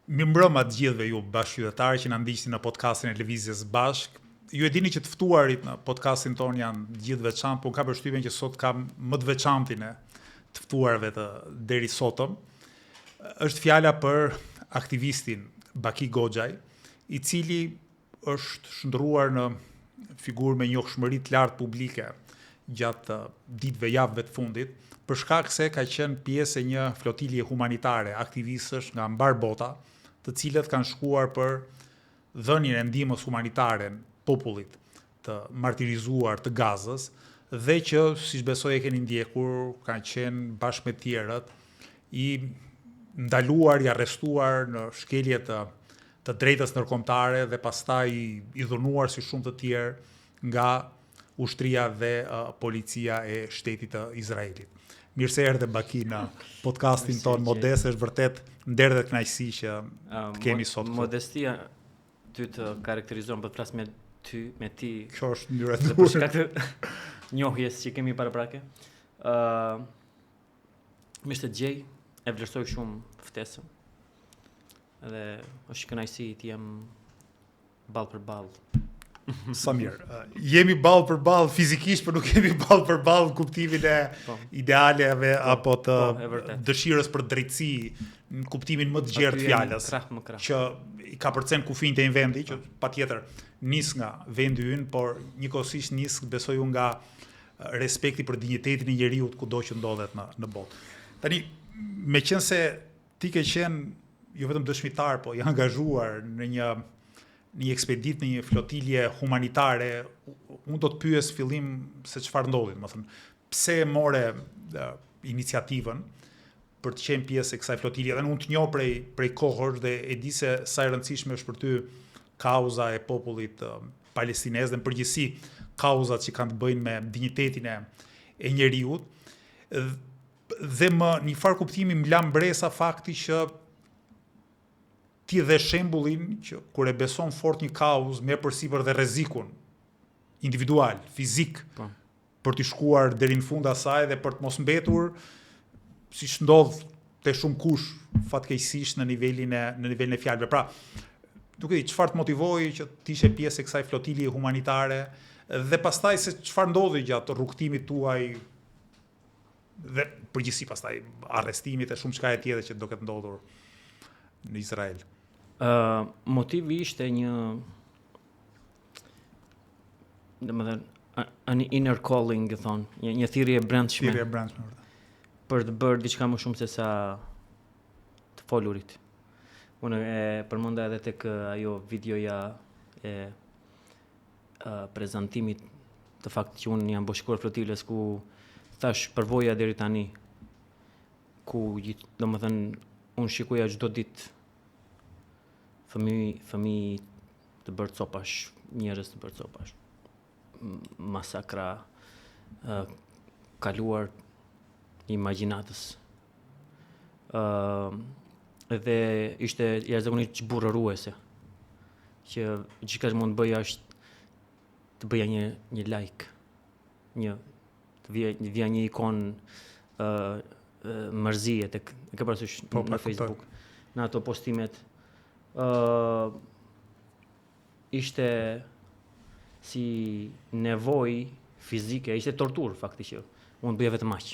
Mirëmbrëma të gjithëve ju bashkëqytetarë që na ndiqni në podcastin e Lëvizjes Bashk. Ju e dini që të ftuarit në podcastin ton janë gjithë veçantë, por kam përshtypjen që sot kam më të veçantin e të ftuarve të deri sotëm. Është fjala për aktivistin Baki Goxhaj, i cili është shndruar në figurë me njohshmëri të lartë publike gjatë ditëve javëve të fundit, për shkak se ka qenë pjesë e një flotilje humanitare aktivistësh nga mbar bota, të cilët kanë shkuar për dhënien e ndihmës humanitare popullit të martirizuar të Gazës dhe që, siç besoj e keni ndjekur, kanë qenë bashkë me tjerët i ndaluar, i arrestuar në shkelje të drejtës ndërkombëtare dhe pastaj i dhunuar si shumë të tjerë nga ushtria dhe policia e shtetit të Izraelit. Mirë se erdhe Baki në podcastin ton modest, është vërtet nder dhe kënaqësi që të kemi sot. Modestia ty të karakterizon, për të flas me ti. Kjo është mënyra e Për shkak të njohjes që kemi paraprake. Më të gjej, e vlerësoj shumë ftesën. Dhe është kënaqësi të jem ball për ball. Sa mirë. Jemi ball për ball fizikisht, por nuk jemi ball për ball kuptimin e idealeve apo të dëshirës për drejtësi në kuptimin më të gjerë të fjalës. Që i ka përcen kufijtë e vendi, që patjetër nis nga vendi ynë, por njëkohësisht nis besoj unë nga respekti për dinjitetin e njeriut kudo që ndodhet në botë. Tani, meqense ti ke qenë jo vetëm dëshmitar, po i angazhuar në një ekspedit, në një flotilje humanitare, unë do të pyes fillim se çfarë ndodhi, domethënë, pse more iniciativën për të qenë pjesë e kësaj flotilje. Dhe unë të njoh prej kohësh dhe e di se sa e rëndësishme është për ty kauza e popullit palestinez dhe në përgjithësi kauzat që kanë të bëjnë me dinjitetin e njeriut. Dhe më një farë kuptimi më la mbresa fakti që ti dhe shembullin që kur e beson fort një kauzë me përsipër dhe rrezikun individual, fizik, për të shkuar deri në fund asaj dhe për të mos mbetur siç ndodh te shumë kush fatkeqësisht në nivelin e fjalëve. Pra, nuk e di çfarë të motivoi që ti ishe pjesë e kësaj flotilje humanitare dhe pastaj se çfarë ndodhi gjatë rrugtimit tuaj dhe përgjithësi pastaj arrestimit e shumë çka e tjetër që do ketë ndodhur në Izrael. Motivi ishte an inner calling, një thirrje e brendshme. Për të bërë diçka më shumë se sa të folurit. Unë e përmenda edhe tek ajo videoja e prezantimit të faktit që unë jam bashkuar flotilës ku thash përvoja deri tani, ku domethënë unë shikoja çdo ditë fëmijë të bërë copash, njerëz të bërë copash, masakra kaluar imagjinatës. Dhe ishte jashtëzakonisht zhburrëruese që gjithçka që mund të bëja është të bëja një like, të vija një ikon mërzie tek e ke parasysh në Facebook, në ato postimet. Ishte si nevojë fizike, ishte tortur fakti që unë bëja vetëm aq.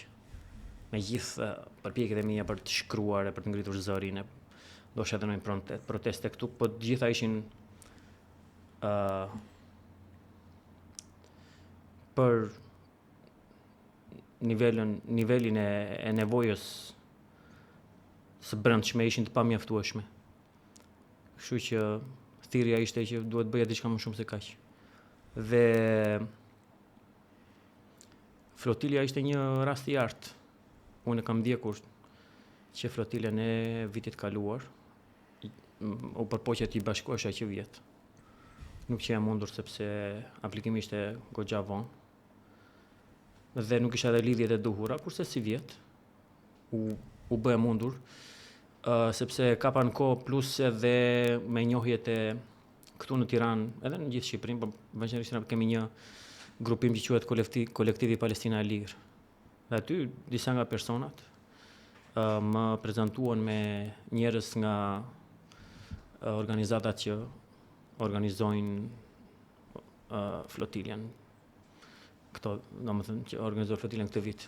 Me gjithë përpjekjet e mia për të shkruar e për të ngritur zërin, ndoshta edhe në proteste këtu, po të gjitha ishin për nivelin e nevojës së brendshme ishin të pamjaftueshme. Kështu që thirrja ishte që duhet bëja diçka më shumë se kaq. Dhe flotilja ishte një rast i artë. Unë e kam ndjekur që flotilën e vitit kaluar u përpoqja të bashkohesha që vjet. Nuk që e mundur sepse aplikimi ishte goxha vonë dhe nuk isha edhe lidhjet e duhura, kurse si vjet u bë e mundur. Sepse kapa në kohë plus edhe me njohjet e këtu në Tiranë, edhe në gjithë Shqipërinë, por veçanërisht kemi një grupim që quhet Kolektivi Palestina e Lirë. Dhe aty disa nga personat më prezantuan me njerëz nga organizatat që organizojnë flotiljen. Këto, domethënë, që organizojnë flotiljen këtë vit.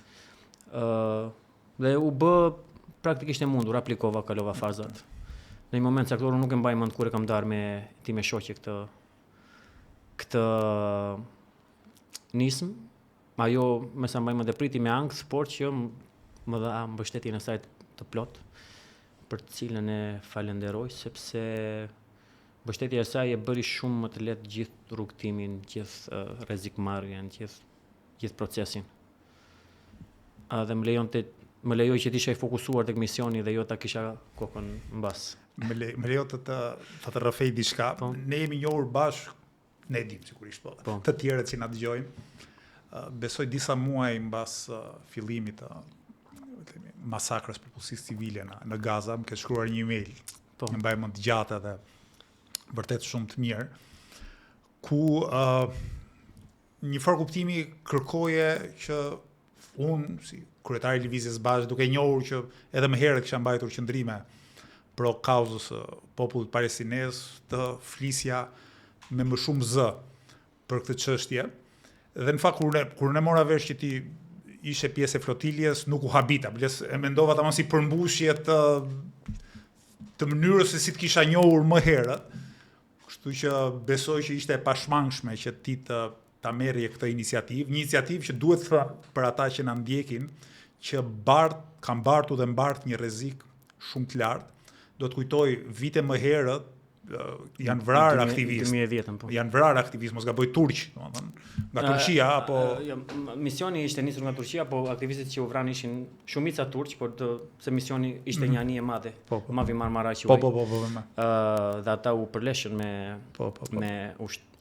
Dhe u bë praktikisht e mundur, aplikova, kalova fazat. Në një moment caktuar nuk e mbaj mend kur e kam darë me time shoqe këtë nismë. Ajo me sa mbaj mend e priti me ankth, por që më dha mbështetjen e saj të plot, për të cilën e falenderoj, sepse mbështetja e saj e bëri shumë më të lehtë gjithë rrugtimin, gjithë rrezikmarrjen, gjithë procesin. Dhe më lejoj që t'isha i fokusuar tek misioni dhe jo ta kisha kokën mbas. Më lejo të rrëfej diçka. Ne jemi njohur bashkë, ne e dim sigurisht, po. Të tjerët që na dëgjojnë. Besoj disa muaj mbas fillimit të masakrës popullsisë civile në Gaza, më ke shkruar një email. Më mbaj mend të gjatë dhe vërtet shumë të mirë, ku një farë kuptimi kërkoje që unë, si kryetari i Lëvizjes Bashkë, duke njohur që edhe më herët kisha mbajtur qëndrime pro kauzës popullit palestinez, të flisja me më shumë zë për këtë çështje. Dhe në fakt kur ne mora vesh që ti ishe pjesë e flotiljes, nuk u habita, e mendova tamam si përmbushje të mënyrës se si të kisha njohur më herët. Kështu që besoj që ishte e pashmangshme që ti ta merrje këtë iniciativë, një iniciativë që duhet për ata që na ndjekin, që kanë bartu dhe mbart një rrezik shumë të lartë. Do të kujtoj vite më herët janë vrarë aktivistë. 2010, po. Janë vrarë aktivistë, mos gaboj turq, domethënë, nga Turqia apo misioni ishte nisur nga Turqia, po aktivistët që u vranë ishin shumica turq, por se misioni ishte një anije e madhe. Mavi Marmara që dhe ata u përleshën me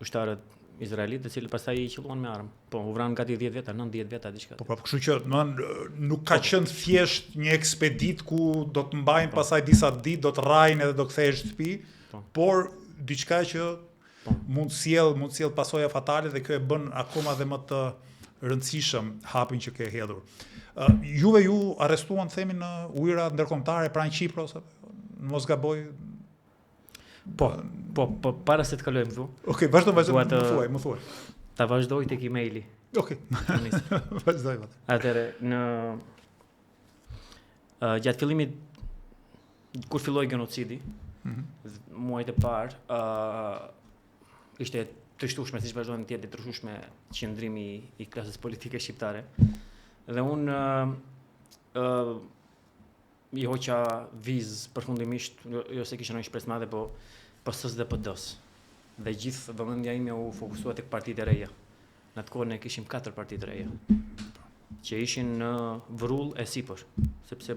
ushtarët izraelit, të cilët pastaj i qelluan me armë. Po, u vranë gati 10 veta, 9-10 veta diçka. Po, kështu që nuk ka qenë thjesht një ekspedit ku do të mbajnë pasaj disa ditë, do të rrajnë edhe do kthehen në shtëpi, por diçka që mund sjell pasoja fatale dhe kjo e bën akoma dhe më të rëndësishëm hapin që ke hedhur. Juve ju arrestuan, themi, në ujëra ndërkombëtare pranë Kipros, mos gaboj. Po, para se të kalojmë këtu. Okej, vazhdo, më thuaj. Ta vazhdoj tek emaili. Okej. Vazhdoj. Atëherë gjatë fillimit kur filloi genocidi, muajt e parë, ishte të shtushme, siç vazhdon të jetë të shtushme qëndrimi i klasës politike shqiptare. Dhe unë i hoqa vizë përfundimisht, jo se kisha ndonjë shpresë madhe, po PS-s dhe PD-s. Dhe gjithë vëmendja ime u fokusua tek partitë e reja. Në atë kohë ne kishim 4 parti të reja, që ishin në vrull e sipër, sepse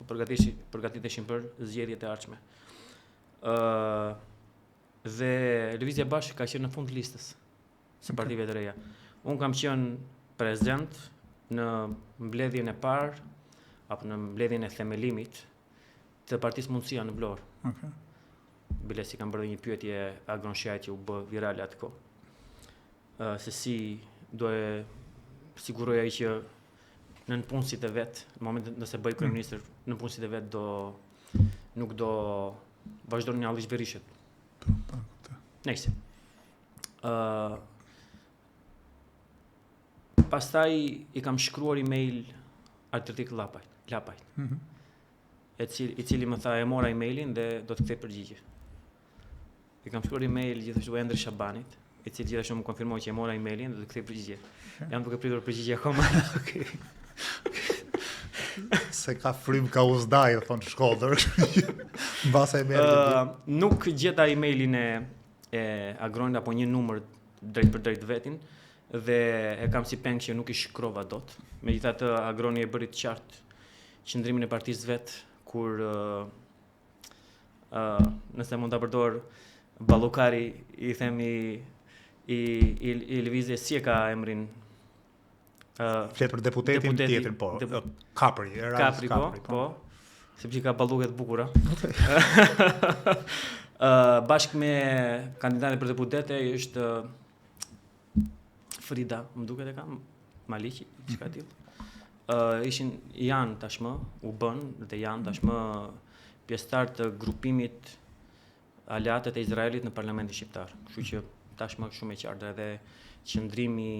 përgatiteshin për zgjedhjet e ardhshme. Dhe Lëvizja Bashkë ka qenë në fund listës së partive të reja. Unë kam qenë prezent në mbledhjen e parë, apo në mbledhjen e themelimit të Partisë Mundësia në Vlorë. Bilesi kam bërë një pyetje Agron Shajt që u bë virale atë kohë. Se si do e siguroj ai që në punësit e vet, në momentin nëse bëj kryeministër, në punësit e vet nuk do vazhdon një Allish Berishet. Nëse. Pastaj i kam shkruar email Artik Lapajt. I cili më tha e mora emailin dhe do të kthej përgjigje. I kam shkruar email gjithashtu Endre Shabanit, i cili gjithashtu më konfirmoi që e mora emailin dhe do të kthej përgjigje. Jam duke pritur përgjigje akoma. Se ka frym ka uzdaj, thon Shkodër. Mbase e merr. Nuk gjeta emailin e Agronit apo një numër drejt për drejt vetin dhe e kam si peng që nuk i shkrova dot. Megjithatë Agroni e bëri të qartë qëndrimin e partisë vet kur nëse mund ta përdor Ballukari, i themi i Lëvizjes, si e ka emrin? Flet për deputetin tjetër, po. Kapri, po. Sepse ka balluke të bukura. Bashkë me kandidatin për deputete është Frida, më duket e ka Maliqi, diçka tillë. Janë tashmë, u bën dhe janë tashmë pjesëtar të grupimit aleatët e Izraelit në Parlamentin shqiptar. Kështu që tashmë shumë e qartë edhe qëndrimi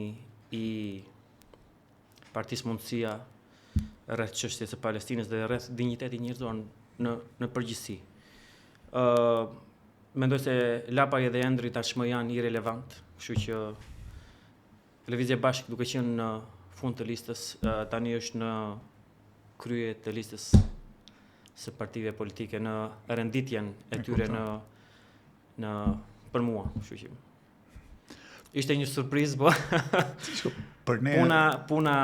i Partisë Mundësia rreth çështjes së Palestinës dhe rreth dinjitetit njerëzor në përgjithësi. Mendoj se Lapaj edhe Endri tashmë janë irrelevant, kështu që Lëvizja e Bashkë duke qenë në fund të listës, tani është në krye të listës së partive politike në renditjen e tyre në për mua, kështu që ishte një surprizë, po për ne puna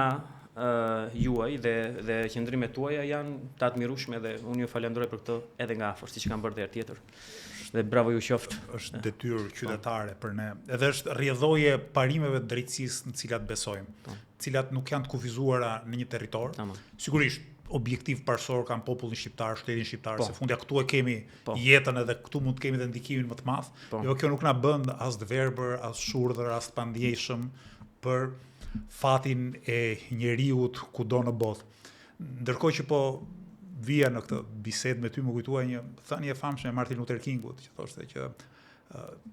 juaj dhe qëndrimet tuaja janë të admirueshme dhe unë ju falenderoj për këtë edhe nga afër, siç kanë bërë dhe tjetër. Dhe bravo ju qoftë. Është detyrë qytetare për ne. Edhe është rrjedhoje parimeve të drejtësisë në cilat besojmë, cilat nuk janë të kufizuara në një territor. Sigurisht objektiv parsor kanë popullin shqiptar, shtetin shqiptar, se fundja këtu e kemi jetën edhe këtu mund të kemi edhe ndikimin më të madh. Jo, kjo nuk na bën as të verbër, as shurdhër, as të pandjeshëm për fatin e njeriut kudo në botë. Ndërkohë që po vija në këtë bisedë me ty më kujtua një thënie e famshme e Martin Luther Kingut, që thoshte që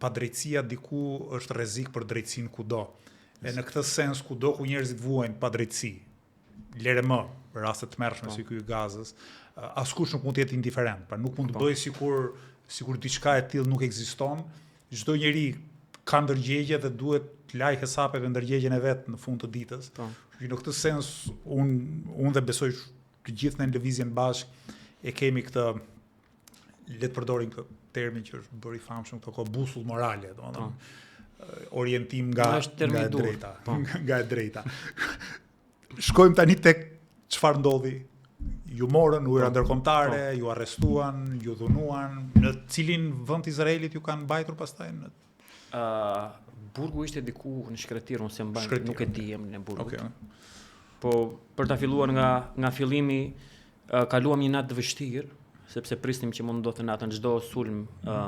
padrejtësia diku është rrezik për drejtësinë kudo. E në këtë sens kudo ku njerëzit vuajnë padrejtësi, lere më raste të tmerrshme si ky i Gazës, askush nuk mund të jetë indiferent, pra nuk mund të bëjë sikur diçka e tillë nuk ekziston. Çdo njeri ka ndërgjegje dhe duhet të laj hesapeve ndërgjegjen e vet në fund të ditës. Në këtë sens unë dhe besoj të gjithë në lëvizjen bashkë e kemi këtë, le të përdorim këtë termin që është bërë i famshëm këto kohë, busull morale, domethënë orientim nga e drejta, nga e drejta. Shkojmë tani tek çfarë ndodhi. Ju morën ujëra ndërkombëtare, ju arrestuan, ju dhunuan. Në cilin vend të Izraelit ju kanë mbajtur pastaj? Burgu ishte diku në Shkretir, unë se mbaj, nuk e dijem në burgut. Po për ta filluar nga fillimi, kaluam një natë të vështirë, sepse prisnim që mund ndodhte natën, çdo sulm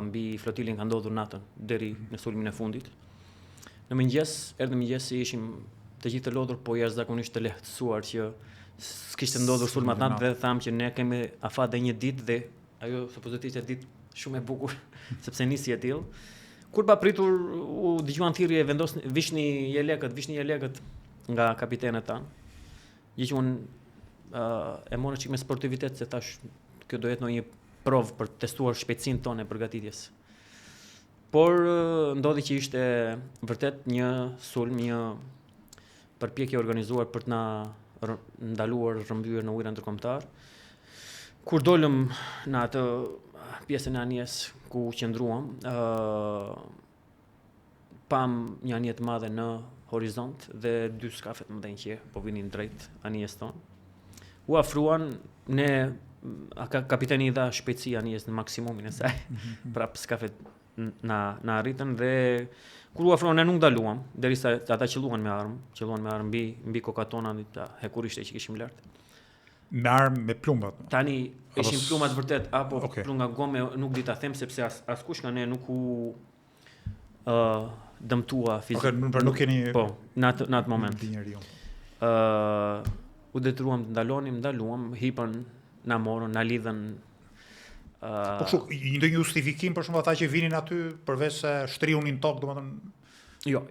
mbi flotilin ka ndodhur natën deri në sulmin e fundit. Në mëngjes, erdhi mëngjesi, ishim të gjithë të lodhur, po jashtëzakonisht të lehtësuar që s'kishte ndodhur sulm atë natë dhe thamë që ne kemi afat dhe një ditë dhe ajo supozitisht e ditë shumë e bukur, sepse nisi e tillë. Kur pa pritur u dëgjuan thirrje vishni jelekët nga kapitenët tanë. Gjë që unë e morë çik me sportivitet, se thash kjo do jetë një provë për të testuar shpejtësinë tonë e përgatitjes. Por ndodhi që ishte vërtet një sulm, një përpjekje organizuar për të na ndaluar rrëmbyer në ujëra ndërkombëtar. Kur dolëm në atë pjesën e anijes ku qëndruam, pam një anje të madhe në horizont dhe 2 skafe të mëdhenj që po vinin drejt anijes tonë. U afruan, kapiteni i dha shpejtësi anijes në maksimumin e saj, prap skafet na arritën dhe kur u afruan ne nuk ndaluam, derisa ata qelluan me armë mbi kokat tona, hekurishte që kishim lart. Me armë me plumbat. Tani ishin plumbat vërtet apo plumba gome, nuk di ta them sepse askush nga ne nuk u dëmtua fizikisht. Pra nuk keni në atë moment. U detyruam të ndaluam, hipën, na morën, na lidhën. Po kështu, ndonjë justifikim për shkak ata që vinin aty përveç se shtriunin tokë, domethënë. Jo.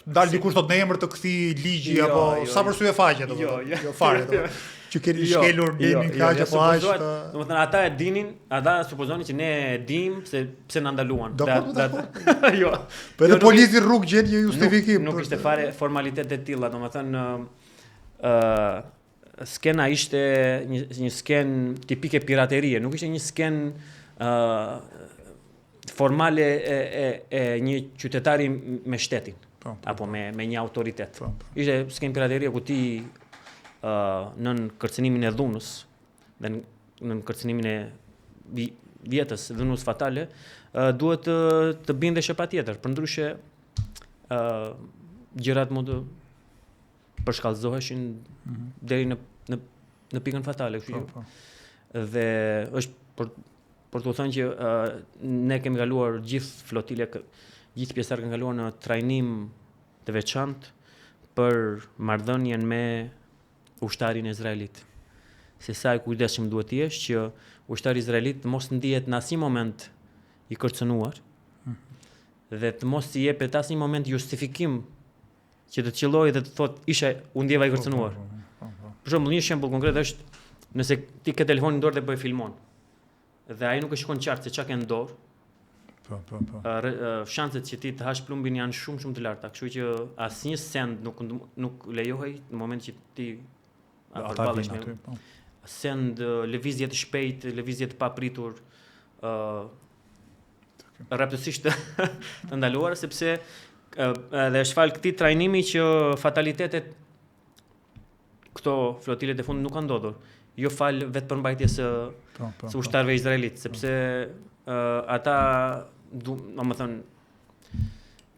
Dal dikush thot në emër të këtij ligji apo sa përsye faqe domethënë. Jo fare. Që keni shkelur dinin kaq apo aq. Domethënë ata e dinin, ata supozonin që ne e dim se pse na ndaluan. Jo. Po edhe polici rrugë gjen një justifikim. Nuk ishte fare formalitet e tilla, domethënë skena ishte një skenë tipike piraterie, nuk ishte një skenë formale e një qytetari me shtetin, apo me një autoritet. Ishte skenë piraterie ku ti nën kërcënimin e dhunës dhe nën kërcënimin e vjetës dhunës fatale, duhet të bindesh patjetër, përndryshe gjërat mund të përshkallëzoheshin deri në pikën fatale, kështu. Dhe është për të thënë që ne kemi kaluar gjithë flotilja, gjithë pjesëtarët kanë kaluar në trajnim të veçantë për marrëdhënien me ushtarin e Izraelit. Se sa i kujdesshëm duhet të jesh që ushtari izraelit mos ndihet në asnjë moment i kërcënuar dhe të mos t'i jepet asnjë moment justifikim që të qellojë dhe të thotë u ndjeva i kërcënuar. Për shembull, një shembull konkret është nëse ti ke telefonin në dorë dhe po e filmon dhe ai nuk e shikon qartë se çka ke në dorë. Shanset që ti të hash plumbin janë shumë të larta, kështu që asnjë send nuk lejohej në moment që ti përballesh me send, lëvizje të shpejtë, lëvizje të papritur, rraptësisht të ndaluara, sepse dhe është fal këtij trajnimi që fatalitetet këto flotilet e fundit nuk kanë ndodhur. Jo fal vetë përmbajtjes së ushtarëve izraelit, sepse ata domethënë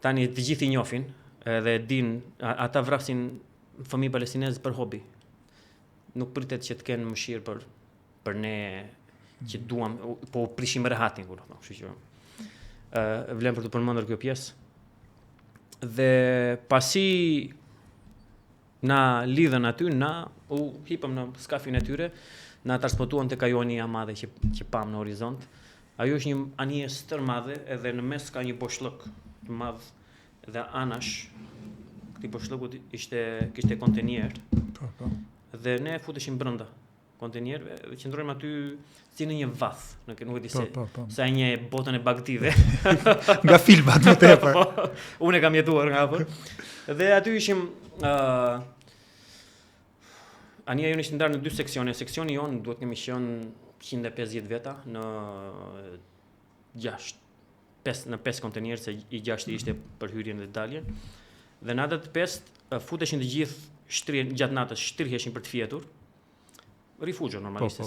tani të gjithë i njohin edhe din ata vrasin fëmijë palestinezë për hobi. Nuk pritet që të kenë mëshirë për ne që duam, po prishim rehatin kur thonë, kështu që vlen për të përmendur kjo pjesë. Dhe pasi na lidhen aty, na u hipëm në skafin e tyre, na transportuan tek ajo anija madhe që pam në horizont. Ajo është një anije stër madhe, edhe në mes ka një boshllëk të madh dhe anash këtij boshllëkut kishte kontenier. Dhe ne futeshim brenda kontenierëve dhe qëndrojmë aty si në një vath, nuk e di se sa një botën e Bagdhive. Nga filmat më tepër. Unë kam jetuar nga afër. Dhe aty ishim anija jonë ishte ndarë në 2 seksione. Seksioni jonë duhet kemi qenë 150 veta në 5 kontenierë, se i 6 ishte për hyrjen dhe daljen. Dhe në ato 5 futeshin të gjithë gjatë natës, shtriheshin për të fjetur. Rifugjo normalisht.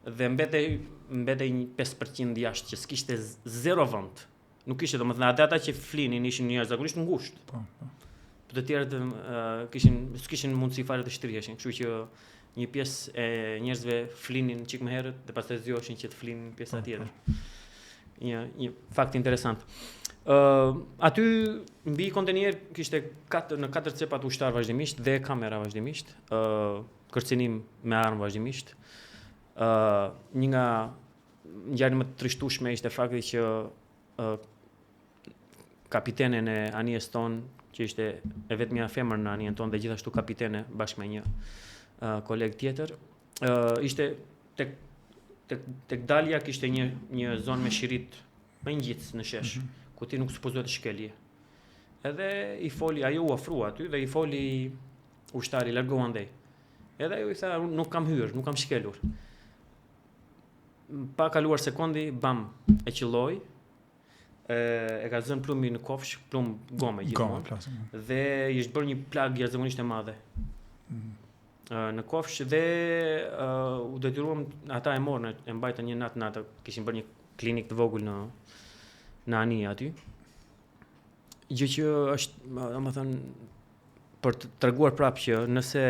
Dhe mbetej 5% jashtë që s'kishte 0 vend. Nuk kishte, domethënë ata që flinin ishin jashtëzakonisht ngushtë. Të tjerët s'kishin mundësi fare të shtriheshin, kështu që një pjesë e njerëzve flinin çik më herët dhe pastaj zgjoheshin që të flinin pjesa tjetër. Një fakt interesant. Aty mbi kontenjer kishte në 4 cepat ushtar vazhdimisht dhe kamera vazhdimisht, kërcenim me armë vazhdimisht. Një nga ngjarjet më të trishtueshme ishte fakti që kapitenen e anijes tonë, që ishte e vetmja femër në anijen tonë dhe gjithashtu kapitene bashkë me një koleg tjetër, ishte tek dalja kishte një zonë me shirit më ngjitës në shesh, ku ti nuk supozohet të shkelje. Edhe i foli, ajo u ofrua aty dhe i foli ushtari, largohu andej. Edhe ajo i tha, nuk kam hyrë, nuk kam shkelur. Pa kaluar sekondi, bam, e qelloi, e ka zënë plumbin në kofsh, plumb gome gjithmonë, dhe i është bërë një plag jashtëzakonisht e madhe në kofsh dhe u detyruam, ata e morën, e mbajtën një natë në atë, kishin bërë një klinik të vogël në anije aty. Gjë që është, domethënë, për të treguar prapë që nëse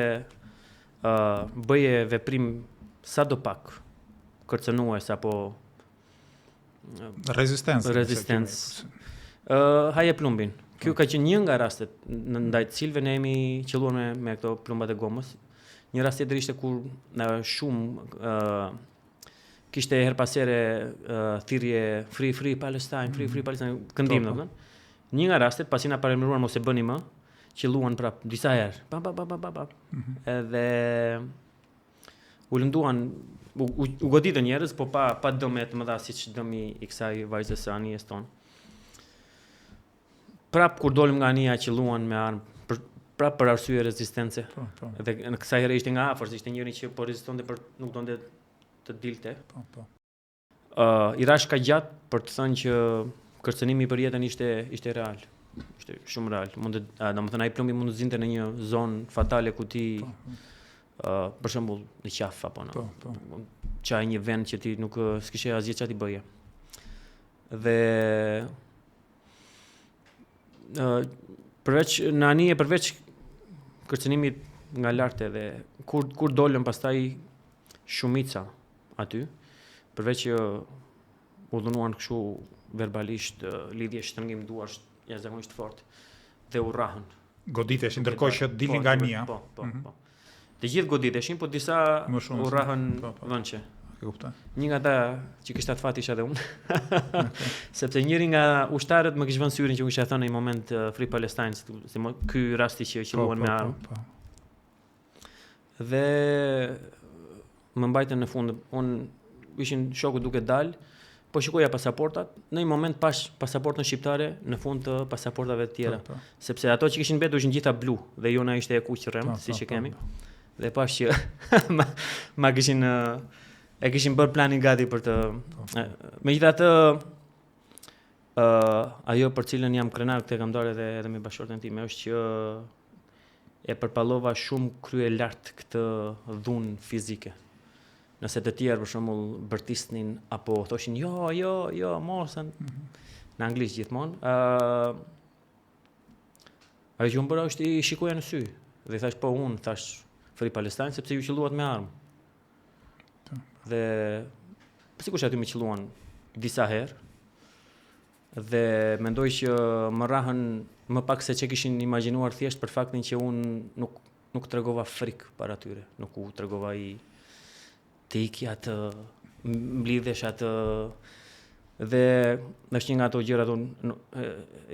bëje veprim sadopak kërcënues apo rezistencë, haje plumbin. Kjo ka qenë një nga rastet ndaj të cilëve ne jemi qelluar me këto plumbat e gomës. Një rast tjetër ishte kur shumë kishte her pas here thirrje free Palestine, këndim domethënë. Një nga rastet pasi na paremëruan mos e bëni më, qelluan prap disa herë. Edhe u lënduan, u goditën njerëz, po pa dëme të mëdha siç dëmi i kësaj vajzës së anijes tonë. Prap kur dolëm nga anija qelluan me armë, prap për arsye rezistence. Dhe në kësaj herë ishte nga afër, ishte njëri që po rezistonte nuk donte të dilte. I rash ka gjatë për të thënë që kërcënimi për jetën ishte real. Ishte shumë real. Domethënë ai plumbi mund të zinte në një zonë fatale ku ti për shembull në qaf apo në çaj një vend që ti nuk s'kishe asgjë çfarë ti bëje. Dhe përveç kërcënimit nga lart edhe kur dolën pastaj shumica aty, përveç që u dhunuan kështu verbalisht, lidhje shtrëngim duar jashtëzakonisht fort dhe u rrahën. Goditeshin ndërkohë që dilnin nga anija. Po. Të gjithë goditeshin, po disa u rrahën vënçe. e kuptoj. Një nga ata që kishte atë fat isha edhe unë. Sepse njëri nga ushtarët më kishte vënë syrin që kisha thënë në një moment Free Palestine, se ky rasti që luan me armë. Dhe më mbajtën në fund, unë ishin shoku duke dal, po shikoja pasaportat, në një moment pash pasaportën shqiptare në fund të pasaportave të tjera, sepse ato që kishin mbetur ishin gjitha blu dhe jona ishte e kuq rrem, siç e kemi. Dhe pash që ma kishin e kishin bërë planin gati për të megjithatë ajo për cilën jam krenar këtë kam dalë edhe me bashkëshorten time është që e përpallova shumë krye lart këtë dhunë fizike. Nëse të tjerë për shembull bërtisnin apo thoshin jo mosën në anglisht gjithmonë. Ajo që unë bëra është i shikoja në sy dhe thash po unë thash Free Palestine sepse ju qelluat me armë. Dhe sigurisht aty më qelluan disa herë. Dhe mendoj që më rahën më pak se që kishin imagjinuar thjesht për faktin që unë nuk tregova frikë para tyre, nuk u tregova i të ikja të mblidhesh atë dhe është një nga ato gjërat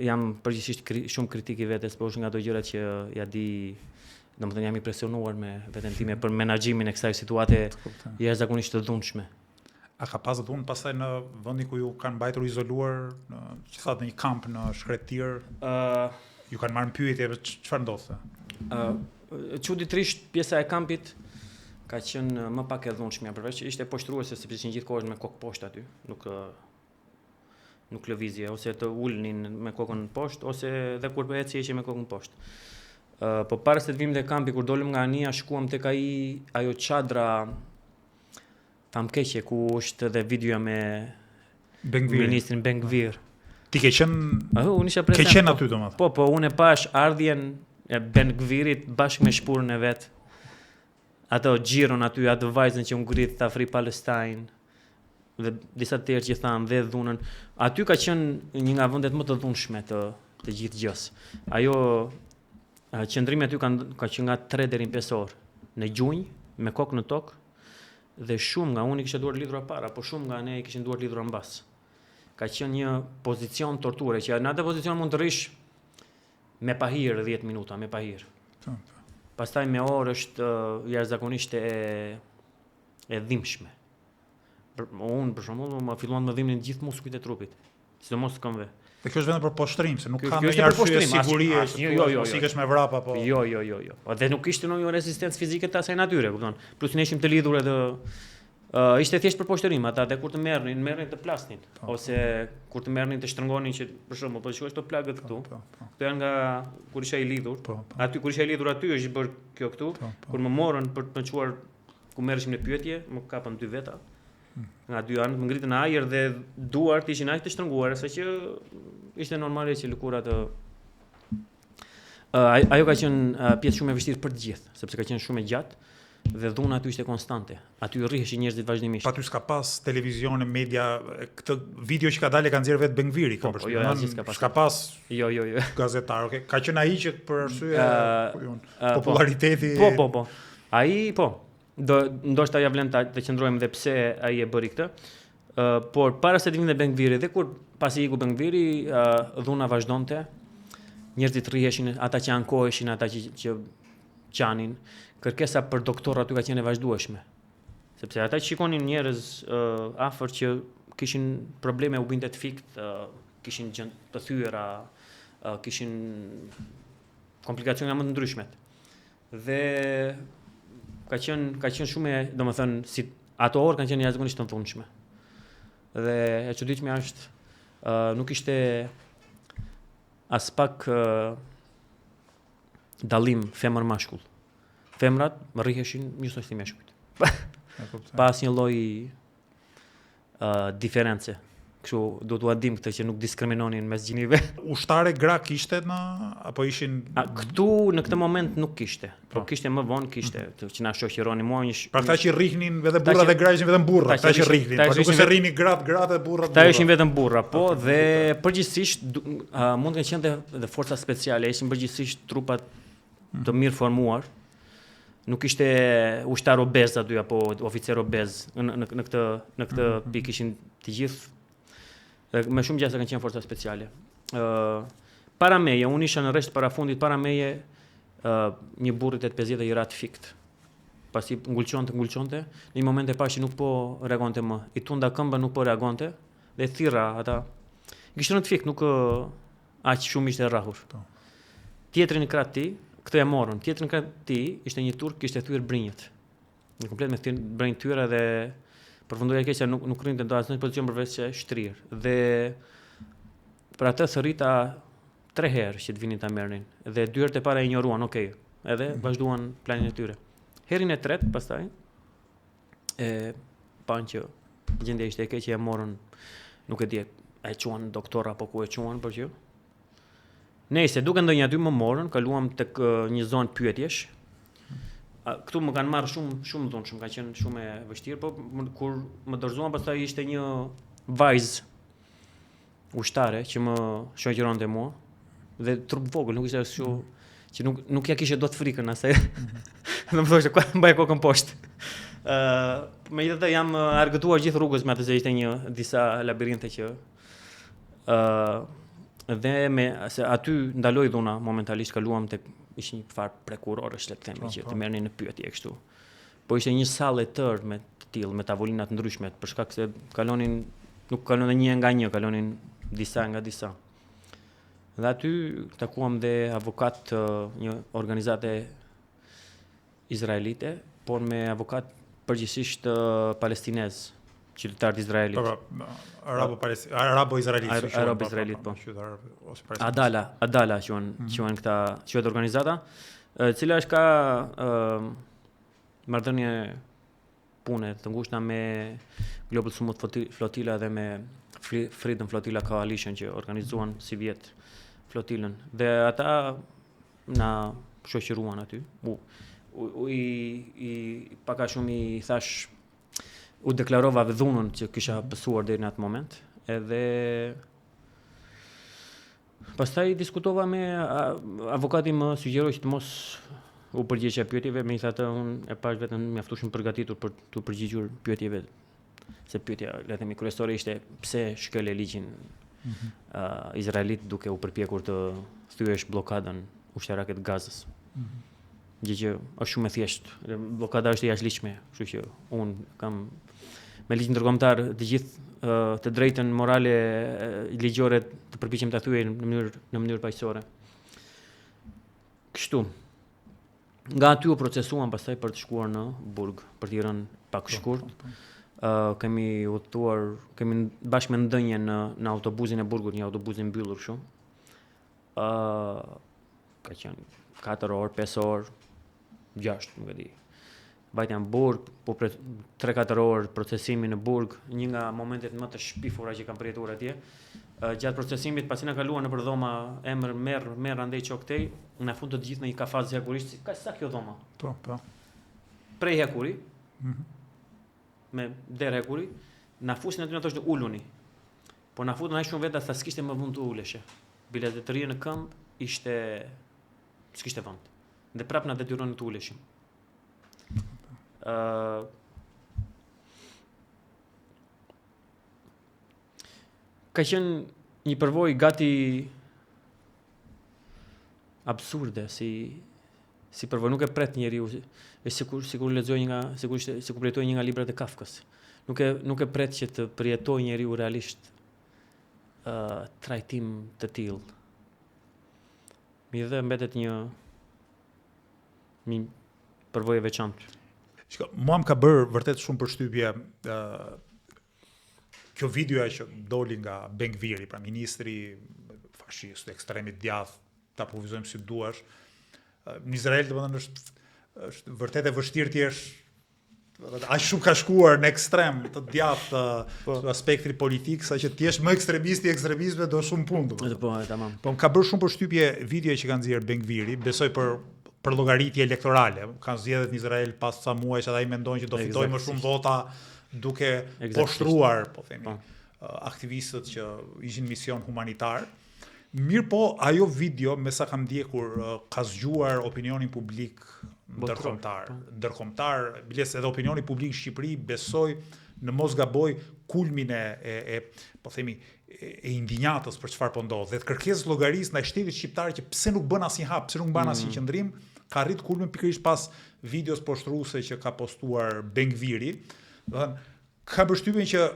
jam përgjithsisht shumë kritik i vetes, por është nga ato gjërat që ja di, domethënë jam i presionuar me veten time për menaxhimin e kësaj situate jashtëzakonisht të dhunshme. A ka pas dhunë pastaj në vendin ku ju kanë mbajtur izoluar, që thatë në një kamp në Shkretir, ju kanë marrë pyetje çfarë ndodhte? Çuditërisht pjesa e kampit ka qenë më pak e dhunshme, përveç që ishte poshtruese sepse ishin gjithkohë me kokë poshtë aty, nuk lëvizje, ose të ulnin me kokën poshtë, ose dhe kur po eci ishin me kokën poshtë. Po para se të vim te kampi, kur dolëm nga Ania, shkuam tek ajo çadra famkeqe ku është edhe videoja me ministrin Ben-Gvir. Ti ke qenë unë isha prezant. Ke qenë aty domethënë. Po unë e pash ardhjen e Ben-Gvirit bashkë me shpurën e vet. Ato xhiron aty, atë vajzën që u ngrit ta Free Palestine dhe disa të tjerë që thanë dhe dhunën. Aty ka qenë një nga vendet më të dhunshme të gjithë gjës. Ajo qëndrimi aty ka qenë nga 3 deri në 5 orë në gjunjë me kokë në tokë dhe shumë nga unë i kisha duar lidhura para, po shumë nga ne i kishin duar lidhura mbas. Ka qenë një pozicion torture që në atë pozicion mund të rish me pahir 10 minuta, me pahir. Pastaj me orë është jashtëzakonisht e dhimbshme. Unë për shembull më filluan të dhimbnin gjithë muskujt e trupit, sidomos këmbëve. Dhe kjo është vetëm për poshtrim, se nuk ka ndonjë arsye sigurie, jo. Sikesh me vrap apo. Jo. Dhe nuk kishte ndonjë rezistencë fizike të asaj natyre, kupton? Plus ne ishim të lidhur edhe ishte thjesht për poshtrim, ata dhe kur të merrnin të plasnin, ose kur të merrnin të shtrëngonin që për shembull, po shikosh këto plagët këtu. Këto janë nga kur isha i lidhur. Aty kur isha i lidhur aty është bër kjo këtu. Kur më morën për të çuar ku merreshim në pyetje, më kapën 2 veta. Nga 2 anët më ngritën në ajër dhe duart ishin aq të shtrënguara saqë ishte normale që lëkura të ajo ka qenë pjesë shumë e vështirë për të gjithë, sepse ka qenë shumë e gjatë dhe dhuna aty ishte konstante. Aty rriheshin njerëzit vazhdimisht. Aty s'ka pas televizion, media, këtë video që ka dalë ka nxjerr vetë Ben-Gviri, ka përshtypjen. S'ka pas. Jo. Gazetar, okay. Ka qenë ai që për arsye populariteti. Po. Ai ndoshta ja vlen të qëndrojmë dhe pse ai e bëri këtë. Por para se të vinte Ben-Gviri dhe kur pasi iku Ben-Gviri, dhuna vazhdonte. Njerëzit rriheshin, ata që ankoheshin, ata që qanin. Kërkesa për doktor aty ka qenë e vazhdueshme. Sepse ata që shikonin njerëz afër që kishin probleme u binte të fikt, kishin gjendë të thyera, kishin komplikacione më të ndryshme. Dhe ka qenë shumë, domethënë, si ato orë kanë qenë jashtëzakonisht të dhunshme. Dhe e çuditshme është nuk ishte as pak dallim femër mashkull. Femrat rriheshin njësoj si meshkujt. Pa asnjë lloj diferencë. Kështu do t'u dim këtë që nuk diskriminonin mes gjinive. Ushtare gra kishte apo ishin këtu në këtë moment nuk kishte. Po kishte më vonë kishte, që na shoqëronin mua një. Pra ata që rrihnin edhe burra dhe gra ishin vetëm burra, ata që rrihnin. Po nuk se rrihnin gratë dhe burra. Ata ishin vetëm burra, po dhe përgjithsisht mund të qenë dhe forca speciale, ishin përgjithsisht trupat të mirë formuar. nuk ishte ushtar obez aty apo oficer obez në këtë pikë ishin të gjithë me shumë gjasa kanë qenë forca speciale. Para meje, unë isha në rresht parafundit, para meje një burr 85 i rat fikt. Pasi ngulçonte, në një moment e pash që nuk po reagonte më. I tunda këmbën nuk po reagonte dhe thirra ata. Kishte në të fikt, nuk aq shumë ishte rrahur. Tjetrin në krah ti, këtë e morën. Tjetrin në krah ti ishte një turk, kishte thyer brinjët. Në komplet me brinjë tyra dhe përfundoja keq se nuk rrinte në asnjë pozicion përveç se shtrir. Dhe për atë thërrita 3 herë që të vinin ta merrnin dhe 2 herët e para e injoruan, okay, edhe vazhduan planin e tyre. Herën e tretë pastaj pan që gjendja ishte e keq që e morën, nuk e di, e quan doktor apo ku e quan, por që nëse duke ndonjë aty më morën, kaluam tek një zonë pyetjesh. Këtu më kanë marrë shumë dhunshëm, ka qenë shumë e vështirë, po kur më dorëzuan pastaj ishte një vajzë ushtare që më shoqëronte mua dhe trup vogël, nuk ishte ashtu që nuk ja kishte dot frikën asaj. Dhe më thoshte, "Ku mbaj kokën poshtë?" Megjithatë jam argëtuar gjithë rrugës me atë se ishte disa labirinte që dhe se aty ndaloi dhuna momentalisht, kaluam tek ishte një farë prekurorësh, le të themi, që të merrnin në pyetje kështu. Po ishte një sallë e tërë me të tillë, me tavolina të ndryshme, për shkak se nuk kalonin një nga një, kalonin disa nga disa. Dhe aty takuam dhe avokat një organizate izraelite, por me avokat përgjithsisht palestinez, qytetar të Izraelit. Arabo-izraelit. Arabo-izraelit, po. Adala quhen këta, quhet organizata, e cila është ka marrëdhënie pune të ngushta me Global Smooth Flotilla dhe me Freedom Flotilla Coalition që organizuan si vjet flotilën. Dhe ata na shoqëruan aty. I paka shumë i thash, u deklarova dhunën që kisha pësuar deri në atë moment, edhe pastaj diskutova me avokati, më sugjeroi që të mos u përgjigje pyetjeve, megjithatë unë e pash vetëm mjaftueshëm përgatitur për të përgjigjur pyetjeve, se pyetja, le të themi, kryesore ishte pse shkel ligjin izraelit duke u përpjekur të thyesh bllokadën ushtarake të Gazës. Gjë që është shumë e thjeshtë. Bllokada është e jashtëligjshme, kështu që unë kam me ligjin ndërkombëtar të gjithë të drejtën morale ligjore të përpiqem ta thyej në mënyrë paqësore. Kështu. Nga aty u procesuam pastaj për të shkuar në burg, për të rënë pak shkurt. Kemi udhëtuar, kemi bashkë me ndënjen në autobusin e burgut, një autobus i mbyllur kështu. Ka qenë 4 orë, 5 orë, 6, nuk e di. Vajtja në burg, po 3-4 orë procesimi në burg, një nga momentet më të shpifura që kam përjetuar atje. Gjatë procesimit, pasi na kaluan nëpër dhoma, emër merr andej çoktej, na fund të gjithë në një kafaz hekurisht, ka sa kjo dhoma. Po. Prej hekuri. Me derë hekuri, na fusin aty na thoshte uluni. Po na futën aq shumë vetë sa s'kishte më vend të uleshe. Bilet të rije në këmbë s'kishte vend. Dhe prap na detyronin të uleshim. Ka qenë një përvojë gati absurde si përvojë, nuk e pret njeriu, sikur lexoj sikur përjetoj një nga librat e Kafkës. Nuk e pret që të përjetoj njeriu realisht trajtim të tillë. Dhe mbetet një përvojë e veçantë. Mua më ka bërë vërtet shumë përshtypje kjo videoja që doli nga Ben-Gviri, pra ministri fashist, ekstremit djathtë, ta provizojmë si duash. Në Izrael domethënë është vërtet e vështirë ti aq shumë ka shkuar në ekstrem të djathtë në aspektin politik, saqë ti je më ekstremist i ekstremizmit do shumë punë. Po, tamam. Po më ka bërë shumë përshtypje videoja që kanë nxjerr Ben-Gviri, besoj për llogaritje elektorale. Kanë zgjedhur në Izrael pas sa muajsh ata i mendojnë që do fitojë më shumë vota duke poshtruar, po themi, aktivistët që ishin mision humanitar. Mirë po, ajo video, me sa kam ndjekur, ka zgjuar opinionin publik ndërkombëtar, biles edhe opinioni publik në Shqipëri besoj në mos gaboj kulmin po themi e indinjatës për çfarë po ndodh. Dhe të kërkesës llogarisë ndaj shtetit shqiptar që pse nuk bën asnjë hap, pse nuk bën asnjë qendrim, ka arrit kulmin pikërisht pas videos poshtruese që ka postuar Bengviri. Do të thënë, ka përshtypjen që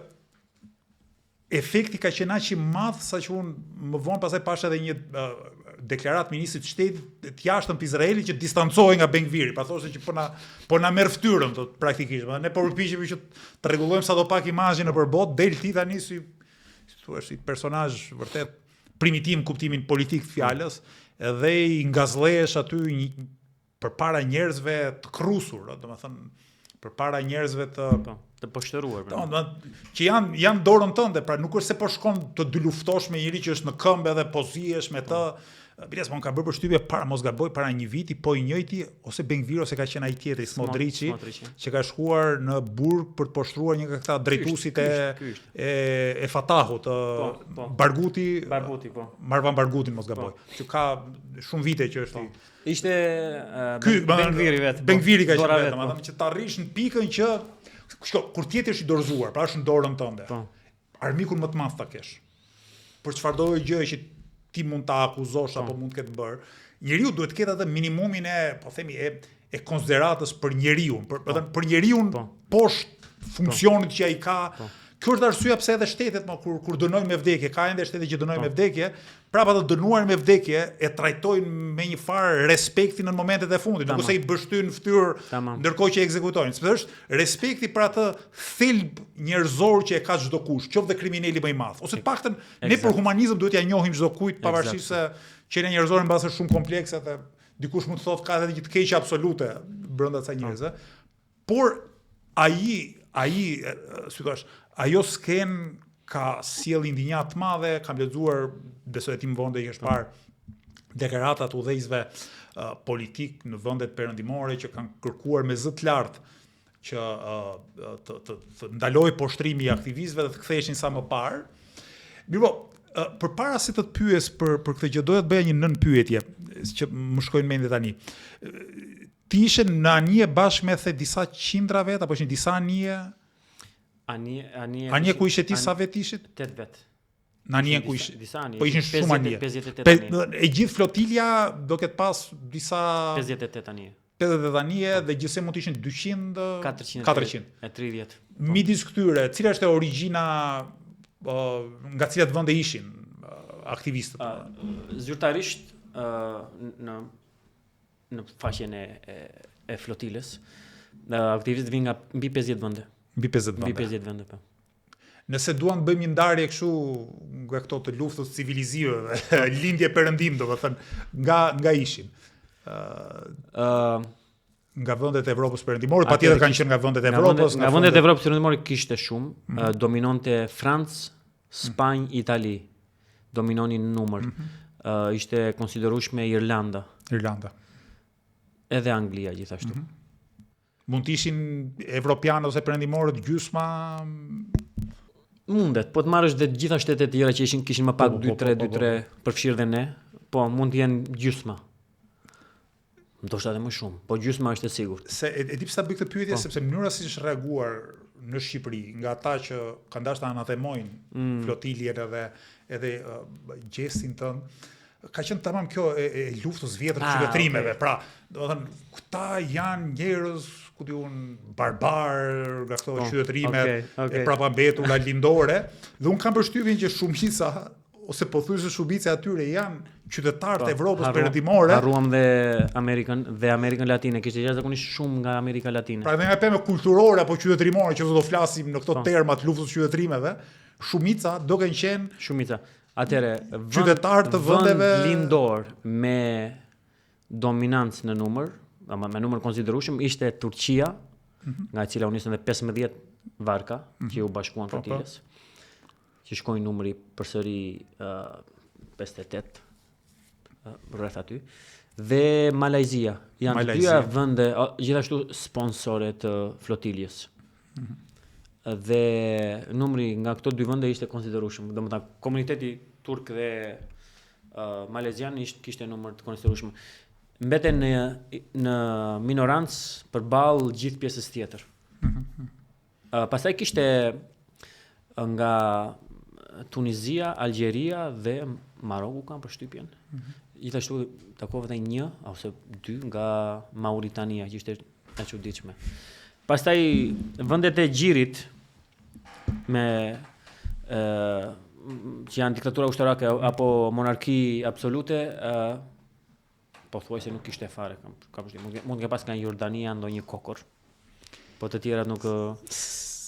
efekti ka qenë aq i madh saqë unë më vonë pastaj pash edhe një deklaratë ministrit të shtetit të jashtëm të Izraelit që distancohej nga Bengviri, pa thoshte që po na merr fytyrën praktikisht. Ne po përpiqemi që të rregullojmë sadopak imazhin nëpër botë, del ti tani si personazh vërtet primitiv në kuptimin politik të fjalës, edhe i ngazllehesh aty përpara njerëzve të krusur, domethënë përpara njerëzve të poshtëruar. Që janë dorën tënde, pra nuk është se po shkon të dy luftosh me njëri që është në këmbë edhe po zihesh me të. Biles, më ka bërë përshtypje mos gaboj para një viti, po i njëjti ose Bengviri ose ka qenë ai tjetri Smodriçi, që ka shkuar në Burg për të poshtruar një nga këta drejtuesit e Fatahut, Barguti, Marwan Bargutin mos gaboj, që ka shumë vite që është. Ishte Bengviri vetë. Bengviri ka qenë vetë, domethënë që të arrish në pikën që kur tjetër është i dorëzuar, pra është në dorën tënde. Armikun më të madh ta kesh. Për çfarëdo gjë që ti mund ta akuzosh apo mund të ketë bërë, njeriu duhet të ketë atë minimumin po themi e konsideratës për njeriu, për njeriu poshtë funksionit që ai ka. Kjo është arsyeja pse edhe shtetet kur dënojnë me vdekje, ka ende shtete që dënojnë me vdekje, prapa të dënuar me vdekje e trajtojnë me një farë respekti në momentet e fundit, nuk ose i bështyn fytyrë ndërkohë që ekzekutojnë. Sepse është respekti për atë thelb njerëzor që e ka çdo kush, qoftë dhe kriminali më i madh, ose të paktën ne për humanizëm duhet ja njohim çdo kujt pavarësisht se qenia njerëzore mbase shumë komplekse dhe dikush mund të thotë ka edhe një të keqe absolute brenda kësaj njerëzve. Por si thua, ajo sken ka sjell indinjat të madhe, kam lexuar, besoj ti më vonë që është parë deklaratat udhëheqësve politik në vendet perëndimore që kanë kërkuar me zë të lartë që të ndalojë poshtrimi i aktivistëve dhe të ktheheshin sa më parë. Mirë, përpara se të pyes për këtë gjë, doja të bëja një nën pyetje që më shkojnë mendje tani. Ti ishe në anije bashkë me disa qindra vet apo ishin disa anije? Anije ku ishe ti sa vet ishit? 8 vet. Në anije ku ishe? Disa anije. Po ishin shumë anije. 58 anije. E gjithë flotilja do ketë pas disa 58 anije. 58 anije dhe gjithsej mund të ishin 200 400. E 30. Midis këtyre, cila është origjina nga cilat vende ishin aktivistët? Zyrtarisht në faqen e flotilës, aktivistët vinë nga mbi 50 vende. Mbi 50 vende, po. Nëse duan të bëjmë një ndarje kështu nga këto të luftës civilizime, lindje perëndim, domethënë nga ishin. Nga vendet e Evropës perëndimore, patjetër kanë qenë nga vendet e Evropës. Nga vendet e Evropës perëndimore kishte shumë, dominonte Francë, Spanjë, Itali, dominonin në numër. Ishte konsiderueshme Irlanda. Edhe Anglia gjithashtu. Mund të ishin evropianë ose perëndimorët gjysma? Mundet, po të marrësh dhe të gjitha shtetet tjera që kishin më pak 2-3 përfshirë dhe ne, po mund të jenë gjysma. Ndoshta edhe më shumë, po gjysma është e sigurt. Se e di pse ta bëj këtë pyetje sepse mënyra si është reaguar në Shqipëri nga ata që kanë dashur të anatemojnë flotiljen edhe gjestin tënd, ka qenë tamam kjo e luftës vjetër të qytetërimeve. Pra, domethënë, këta janë njerëz, ku diun, barbar nga këto qytetërimet e prapambetura lindore, dhe un kam përshtypjen që shumica ose pothuajse shumica atyre janë qytetarë të Evropës perëndimore. Harruam dhe Amerikën Latine, kishte jashtëzakonisht shumë nga Amerika Latine. Pra dhe nga pemë kulturore apo qytetërimore, që do flasim në këto terma të luftës qytetërimeve, shumica do kanë qenë atëre qytetarë të vendeve lindor me dominancë në numër, me numër konsiderueshëm, ishte Turqia, nga e cila u nisën dhe 15 varka që u bashkuan flotilës, që shkojnë numri përsëri 58 rreth aty, dhe Malajzia. Janë dyja vende gjithashtu sponsore të flotiljes. Dhe numri nga këto dy vende ishte konsiderueshëm. Domethënë komuniteti turk dhe malezian kishte numër të konsiderueshëm. mbeten në minorancë përballë gjithë pjesës tjetër. Pastaj kishte nga Tunizia, Algjeria dhe Maroku kanë përshtypjen. Gjithashtu takova edhe 1 ose 2 nga Mauritania, që ishte e çuditshme. Pastaj vendet e Gjirit me që janë diktatura ushtarake apo monarki absolute, po thuaj se nuk kishte fare, mund të pas nga Jordania ndonjë kokor, po të tjerat nuk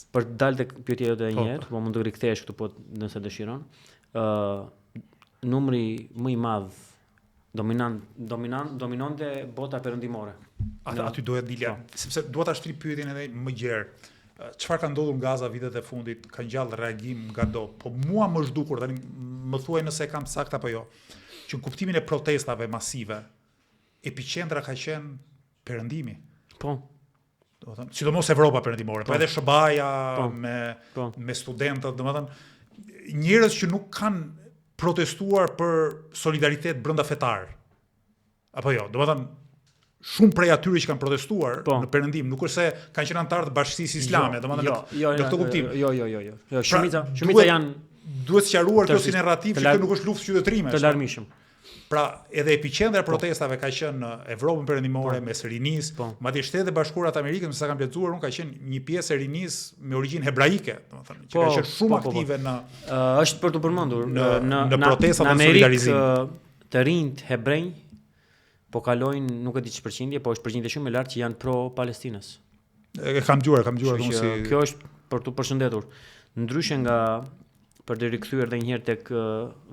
për të dalë tek pyetja jote një herë, po mund të rikthehesh këtu po nëse dëshiron. Numri më i madh dominonte bota perëndimore. Aty doja dilja, sepse dua ta shtri pyetjen edhe më gjerë. Çfarë ka ndodhur në Gaza vitet e fundit? Ka ngjall reagim ngado, po mua më zhdukur tani, më thuaj nëse e kam saktë apo jo, që në kuptimin e protestave masive, epiqendra ka qenë perëndimi. Po. Domethënë, sidomos Evropa perëndimore, po edhe SBA-ja me studentët, domethënë njerëz që nuk kanë protestuar për solidaritet brenda fetar. Apo jo, domethënë shumë prej atyre që kanë protestuar në perëndim, nuk është se kanë qenë anëtar të Bashkisë Islame, domethënë në këtë kuptim. Jo. Shumica janë duhet sqaruar kjo si narrativ që kjo nuk është luftë qytetërime. Të larmishëm. Pra, edhe epiqendra e protestave ka qenë në Evropën perëndimore, mes Rinis, madje Shtetet e Bashkuara të Amerikës, sa kam lexuar unë, ka qenë një pjesë e Rinis me origjinë hebraike, domethënë, që ka qenë shumë aktive në është për të përmendur në protestat në solidarizim. Të rinjt hebrej po kalojnë, nuk e di ç'është përqindje, po është përqindje shumë e lartë që janë pro Palestinës. Kam dëgjuar unë si kjo është për tu përshëndetur. Ndryshe nga për të rikthyer edhe një herë tek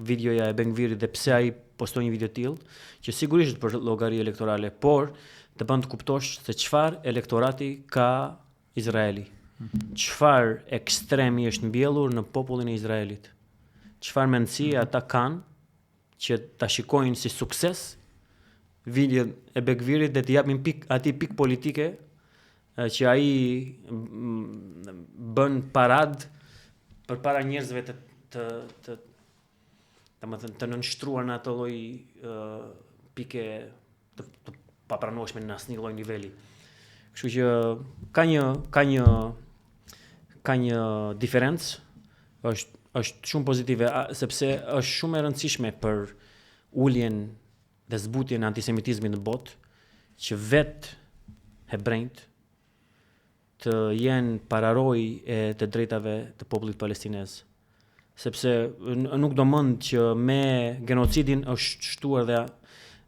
videoja e Bengvirit dhe pse ai postoi një video të tillë, që sigurisht për llogari elektorale, por të bën të kuptosh se çfarë elektorati ka Izraeli. Çfarë ekstremi është mbjellur në popullin e Izraelit. Çfarë mendësi ata kanë që ta shikojnë si sukses video e Bengvirit dhe të japin pik politike që ai bën parad përpara njerëzve të nënshtruar në ato lloj pike të papranueshme në asnjë lloj niveli. Kështu që ka një diferencë, është shumë pozitive, sepse është shumë e rëndësishme për uljen dhe zbutjen e antisemitizmit në botë, që vetë hebrejt të jenë pararoj e të drejtave të popullit palestinez. Sepse nuk do mend që me genocidin është shtuar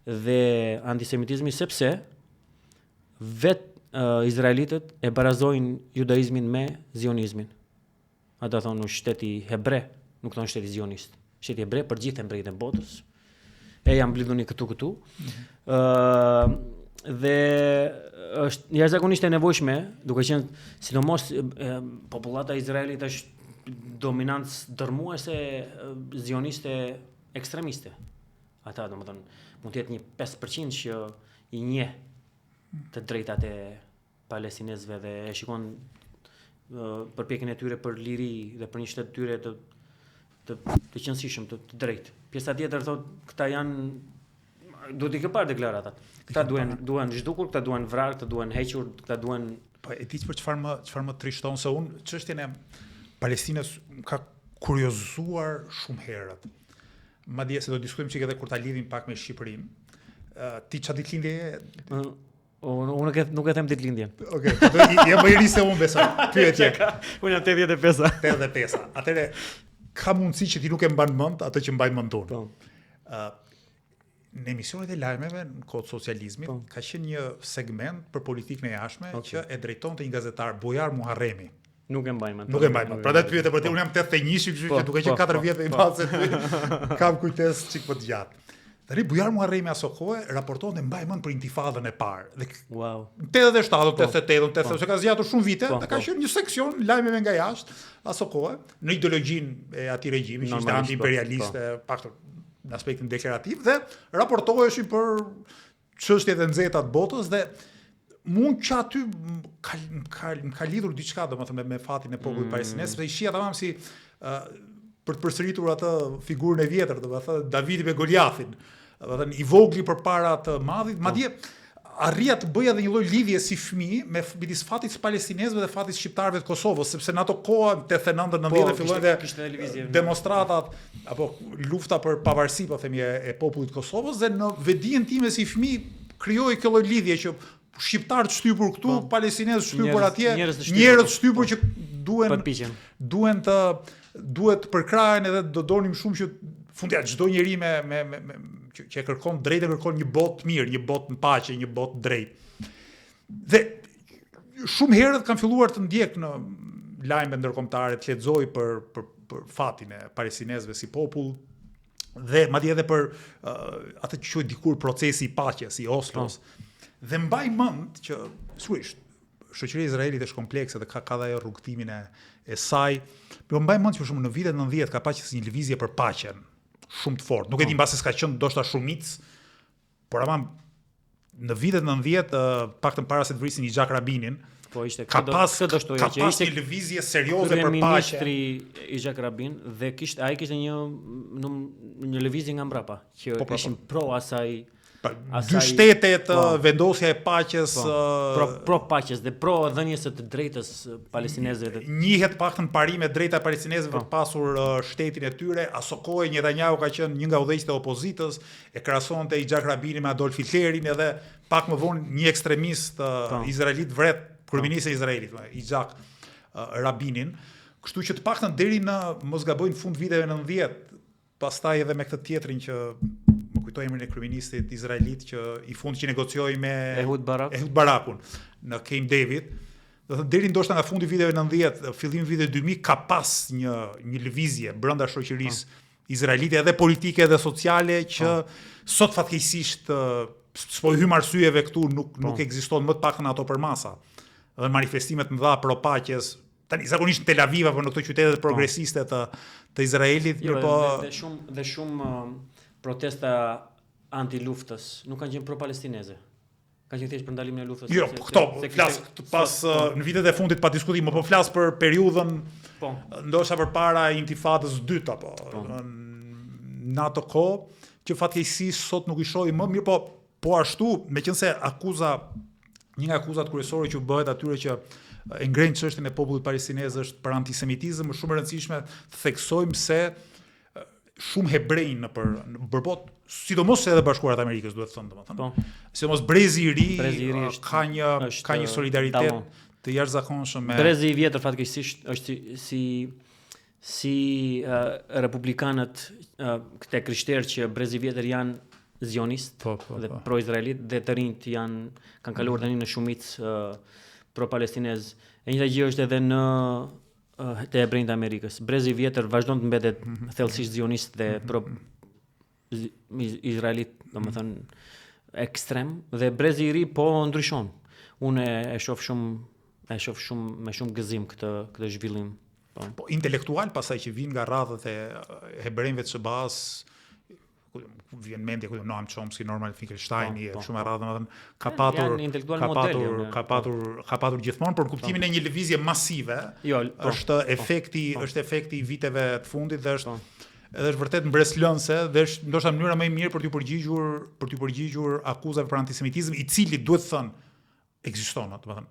dhe antisemitizmi, sepse vetë izraelitët e barazojnë judaizmin me zionizmin. Ata thonë shteti hebre, nuk thonë shteti zionist. Shteti hebre për gjithë hebrejtë e botës. E jam blidhuni këtu. Dhe është jashtëzakonisht e nevojshme, duke qenë sidomos popullata e Izraelit është dominancë dërmuese zioniste ekstremiste. Ata domethënë mund të jetë një 5% që i njeh të drejtat e palestinezëve dhe e shikon përpjekjen e tyre për liri dhe për një shtet tyre të qëndrueshëm, të drejtë. Pjesa tjetër thotë këta janë, duhet i këpar deklaratat. Këta duhen zhdukur, këta duhen vrarë, këta duhen hequr, këta duhen. Po e di për çfarë më trishton se unë çështjen e Palestinës ka kuriozuar shumë herët. Madje se do diskutojmë çike edhe kur ta lidhim pak me Shqipërinë. Ti çfarë ditëlindje je? Unë nuk e them ditëlindjen. Okej, jam më i ri se unë besoj. Pyetje. Unë jam 85. 85. Atëre ka mundësi që ti nuk e mban mend atë që mbajnë mend tonë. Në emisionet e lajmeve në kohë të socializmit ka qenë një segment për politikën e jashtme që e drejtonte një gazetar Bujar Muharremi. Nuk e mbaj mend. Prandaj pyete për ti, unë jam 81, kështu që duke qenë 4 vjet më i madh se ty, kam kujtesë çik më të gjatë. Tani Bujar Muharremi aso kohë raportonte mbaj mend për intifadën e parë. Dhe wow. 87, 88, 88, se ka zgjatur shumë vite, dhe ka qenë një seksion lajmeve nga jashtë aso kohë në ideologjinë e atij regjimi, që ishte anti-imperialiste, paktën në aspektin deklarativ, dhe raportoheshin për çështjet e nxehta të botës dhe mund që aty ka lidhur diçka domethënë me fatin e popullit palestinez, sepse i shija tamam si për të përsëritur atë figurën e vjetër, domethënë Davidi me Goliathin. i vogli përpara të madhit, madje arria të bëja dhe një lloj lidhje si fëmijë midis fatit palestinezëve dhe fatit shqiptarëve të Kosovës, sepse në ato kohë 89-90 fillojnë demonstratat apo lufta për pavarësi, po themi, e popullit të Kosovës, dhe në vetdijen time si fëmijë krijoi kjo lloj lidhje që shqiptarët shtypur këtu, palestinezët shtypur atje, njerëz shtypur që duhet të përkrahen, edhe do donim shumë që fundja çdo njeri që kërkon drejtë, kërkon një botë të mirë, një botë në paqe, një botë drejtë. Dhe shumë herët kam filluar të ndjek në lajme ndërkombëtare, të lexoj për fatin e palestinezëve si popull, dhe madje edhe për atë që quhet dikur procesi i paqes, i Oslos. Dhe mbaj mend që sigurisht shoqëria e Izraelit është komplekse dhe ka dhe ajo rrugtimin e saj. Por mbaj mend që për shembull në vitet 90 ka pasur një lëvizje për paqen shumë të fortë. Nuk e di mbase s'ka qenë ndoshta shumicë, por ama në vitet 90, paktën para se të vrisin Yitzhak Rabinin, ka pas një lëvizje serioze për paqe. Ministri Yitzhak Rabin dhe ai kishte një lëvizje nga mbrapa që ishin pro asaj. Dy shtetet, vendosja e paqes, pro paqes dhe pro dhënies së të drejtës palestinezëve. Njihet paktën parime drejta palestinezëve për të pasur shtetin e tyre. Aso kohë Netanyahu ka qenë një nga udhëheqësit e opozitës, e krahasonte Yitzhak Rabinin me Adolf Hitlerin, edhe pak më vonë një ekstremist izraelit vret kryeministin e Izraelit, Yitzhak Rabinin. Kështu që të paktën deri në mos gaboj në fund viteve 90, pastaj edhe me këtë tjetrin që kujtoj emrin e kryeministit izraelit që i fund që negocioi me Ehud Barakun në Camp David. Do të thotë deri ndoshta nga fundi i viteve 90, fillimi i viteve 2000 ka pas një lëvizje brenda shoqërisë izraelite, edhe politike edhe sociale, që sot fatkeqësisht s'po hym arsyeve këtu, nuk ekziston më të paktën ato për masa. Dhe manifestimet mëdha pro paqes, tani zakonisht në Tel Aviv apo në këto qytete progresiste të Izraelit, dhe shumë protesta anti-luftës nuk kanë qenë pro-palestineze. Kanë qenë thjesht për ndalimin e luftës. Jo, këto flas pas në vitet e fundit pa diskutim, po flas për periudhën ndoshta përpara intifadës së dytë apo në ato kohë që fatkeqësisht sot nuk i shohim më mirë, po ashtu, meqense një nga akuzat kryesore që bëhet atyre që e ngrenë çështjen e popullit palestinez është për antisemitizëm, është shumë e rëndësishme të theksojmë se shumë hebrej në botë, sidomos edhe Bashkuarat Amerikës, duhet thënë, domethënë. Sidomos Brezi i ri ka një solidaritet të jashtëzakonshëm me Brezi i vjetër fatkeqësisht është si republikanët këte krishterë që Brezi i vjetër janë zionist dhe pro-izraelit, dhe të rinjt kanë kaluar tani në shumicë pro-palestinez. E njëjta gjë është edhe në të hebrejt e Amerikës. Brezi i vjetër vazhdon të mbetet thellësisht zionist dhe pro-izraelit, domethënë ekstrem, dhe Brezi i ri po ndryshon. Unë e shoh shumë me shumë gëzim këtë zhvillim. Po intelektual pasaj që vijnë nga radhët e hebrejve të SBA-s, vjen mendje Noam Chomsky, Norman Finkelstein, shumë radhë, ka patur gjithmonë, por në kuptimin e një lëvizje masive, është efekti i viteve të fundit dhe është vërtet mbreslënse, dhe është ndoshta mënyra më e mirë për t'u përgjigjur akuzave për antisemitizëm, i cili duhet thënë ekziston, domethënë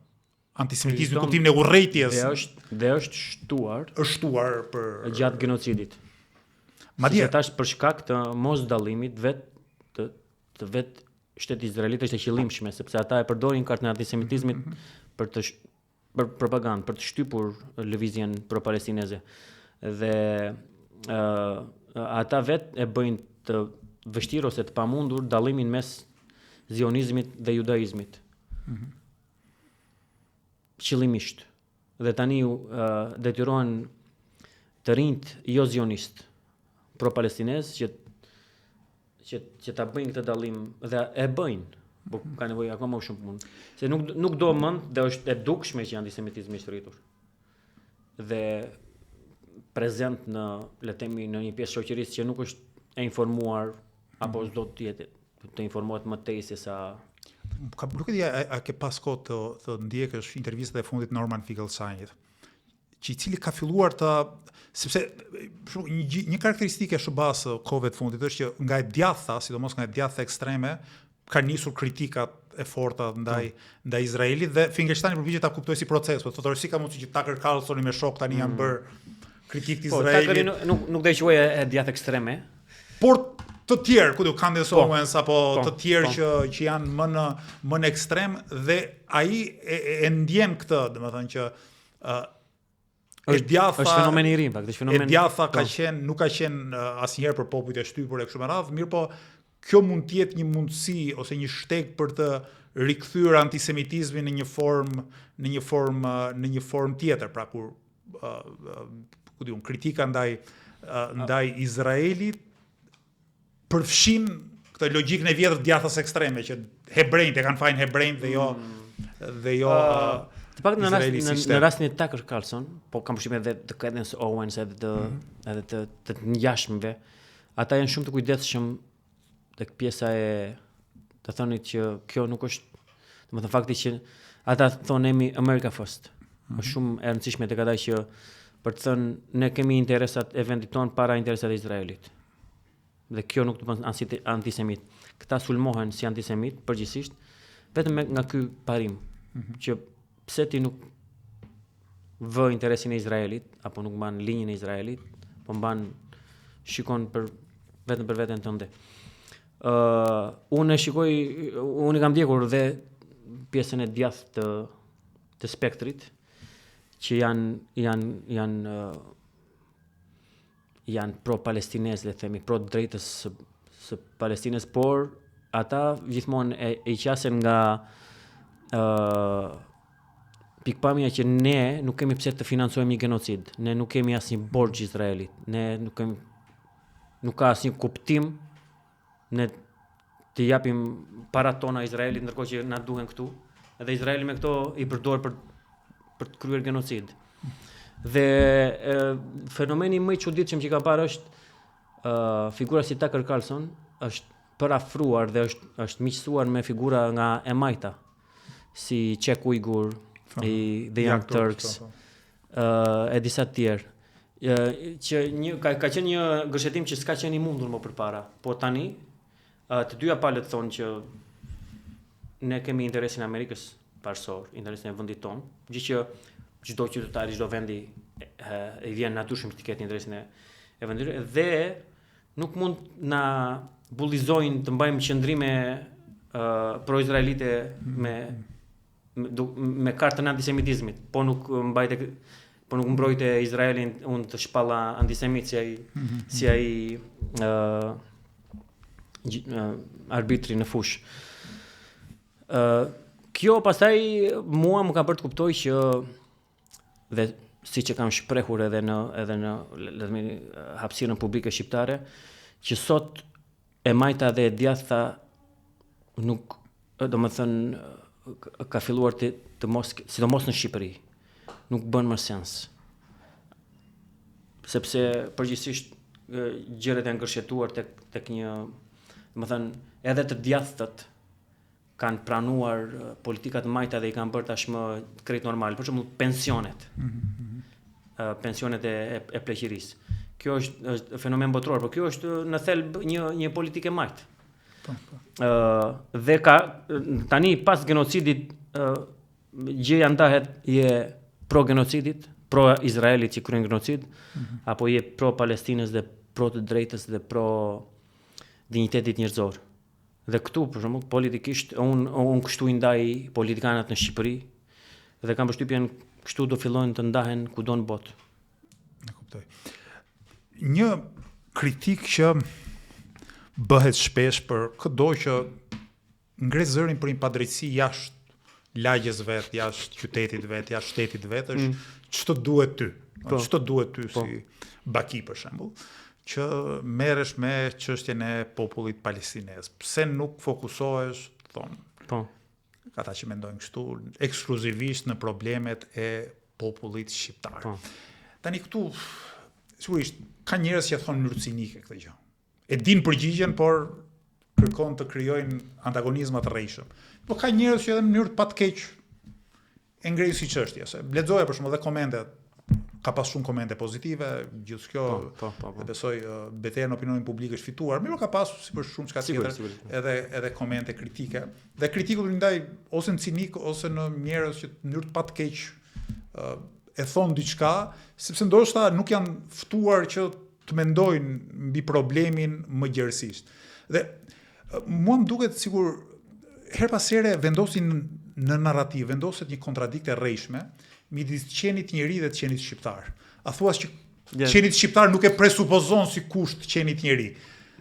antisemitizmi në kuptimin e urrëties dhe është shtuar për gjatë genocidit. Madje tash për shkak të mos dallimit të vet shtetit izraelit është e qëllimshme, sepse ata e përdorin kartën e antisemitizmit për propagandë, për të shtypur lëvizjen pro-palestineze. Dhe ata vet e bëjnë të vështirë ose të pamundur dallimin mes zionizmit dhe judaizmit. Qëllimisht. Dhe tani detyrohen të rinjt jo zionist pro-palestinez që ta bëjnë këtë dallim, dhe e bëjnë, por ka nevojë akoma shumë punë. Se nuk do mend, dhe është e dukshme që antisemitizmi është rritur. Dhe prezent në, le të themi, në një pjesë shoqërisë që nuk është e informuar apo s'do të jetë të informohet më tej se sa. Nuk e di a ke pas kohë të ndjekësh intervistat e fundit Norman Finkelsteinit, që i cili ka filluar të sepse një karakteristike e SBA-s kohëve të fundit është që nga e djatha, sidomos nga e djatha ekstreme, ka nisur kritikat e forta ndaj Izraelit dhe Finkelsteini përpiqet ta kuptojë si proces, po thotë si ka mundësi që Tucker Carlsoni me shok tani janë bërë kritik të Izraelit. Nuk do të quajë e djathtë ekstreme, por të tjerë, ku do Candace Owens apo të tjerë që janë më në ekstrem dhe ai e ndjen këtë, domethënë që është fenomen i ri, pak, është fenomen. E djatha nuk ka qenë asnjëherë për popujt e shtypur e kështu me radhë, mirë po kjo mund të jetë një mundësi ose një shteg për të rikthyer antisemitizmin në një formë tjetër, pra kur kritika ndaj Izraelit përfshin këtë logjikën e vjetër të djathtas ekstreme që hebrejt e kanë fajin hebrejt dhe jo të pak në rastin e Tucker Carlson, po kam përshtypjen edhe të Candace Owens edhe të ngjashmëve, ata janë shumë të kujdesshëm tek pjesa e të thonit që kjo nuk është, domethënë fakti që ata thonemi America First. Është shumë e rëndësishme tek ata që për të thënë ne kemi interesat e vendit tonë para interesat e Izraelit. Dhe kjo nuk do të thonë antisemit. Këta sulmohen si antisemit përgjithsisht vetëm nga ky parim që pse ti nuk vë interesin e Izraelit apo nuk mban linjën e Izraelit, po shikon vetëm për veten tënde. Unë kam ndjekur dhe pjesën e djathtë të spektrit që janë pro-palestinez, le themi, pro-drejtës së Palestinës, por ata gjithmonë e qasen nga pikpamja që ne nuk kemi pse të financojmë një genocid, ne nuk kemi asnjë borxh Izraelit, ne nuk ka asnjë kuptim ne të japim parat tona Izraelit ndërkohë që na duhen këtu, edhe Izraeli me këto i përdor për të kryer genocid. Dhe fenomeni më i çuditshëm që ka parë është figura si Tucker Carlson është përafruar dhe është miqësuar me figura nga Emaita, si Chuck Uighur, The Young Turks, e disa të tjerë. Që ka qenë një gërshetim që s'ka qenë i mundur më përpara, po tani të dyja palët thonë që ne kemi interesin e Amerikës parsor, interesin e vendit tonë, gjithë që çdo qytetar, çdo vendi i vjen natyrshëm të ketë interesin e vendit, dhe nuk mund na bullizojnë të mbajmë qëndrime pro-izraelite me kartën e antisemitizmit, po nuk mbrojtë Izraelin unë të shpalla antisemit si ai arbitri në fush. Kjo pastaj mua më ka bërë të kuptoj që dhe siç e kam shprehur edhe në hapësirën publike shqiptare, që sot e majta dhe e djathta nuk, domethënë ka filluar të mos, sidomos në Shqipëri, nuk bën më sens. Sepse përgjithsisht gjërat janë ngërshetuar tek një, domethënë edhe të djathtët kanë pranuar politikat majta dhe i kanë bërë tashmë krejt normal, për shembull pensionet. Pensionet e pleqërisë. Kjo është fenomen botror, por kjo është në thelb një politike majtë. Dhe tani pas genocidit gjëja ndahet je pro genocidit, pro Izraelit që kryen genocid, apo je pro Palestinës dhe pro të drejtës dhe pro dinjitetit njerëzor. Dhe këtu, për shembull, politikisht unë kështu i ndaj politikanët në Shqipëri dhe kam përshtypjen kështu do fillojnë të ndahen kudo në botë. E kuptoj. Një kritik që bëhet shpesh për çdo që ngre zërin për një padrejtësi jashtë lagjes vet, jashtë qytetit vet, jashtë shtetit vet, është ç'të duhet ty. Ç'të duhet ty si Baki për shembull, që merresh me çështjen e popullit palestinez. Pse nuk fokusohesh, thonë, ata që mendojnë kështu, ekskluzivisht në problemet e popullit shqiptar. Tani këtu, sigurisht, ka njerëz që thonë mënyrë cinike këtë gjë. E din përgjigjen, por kërkon të krijojnë antagonizma të rrejshëm. Po ka njerëz që edhe në mënyrë të patkeq e ngrenë si çështje, se lexoja për shembull edhe komentet. ka pas shumë komente pozitive, gjithë kjo, e besoj, betejë në opinionin publik është fituar, mirë ka pas, si për shumë çka tjetër, edhe komente kritike. Dhe kritikut ndaj ose në cinik, ose në njerëz që në mënyrë të patkeq e thonë diçka, sepse ndoshta nuk janë ftuar që të mendojnë mbi problemin më gjerësisht. Dhe mua më duket sikur her pas here vendosin në narrativ, vendoset një kontradiktë e rrejshme midis qenit njeri dhe të qenit shqiptar. A thuas që qenit shqiptar nuk e presupozon si kusht qenit njeri.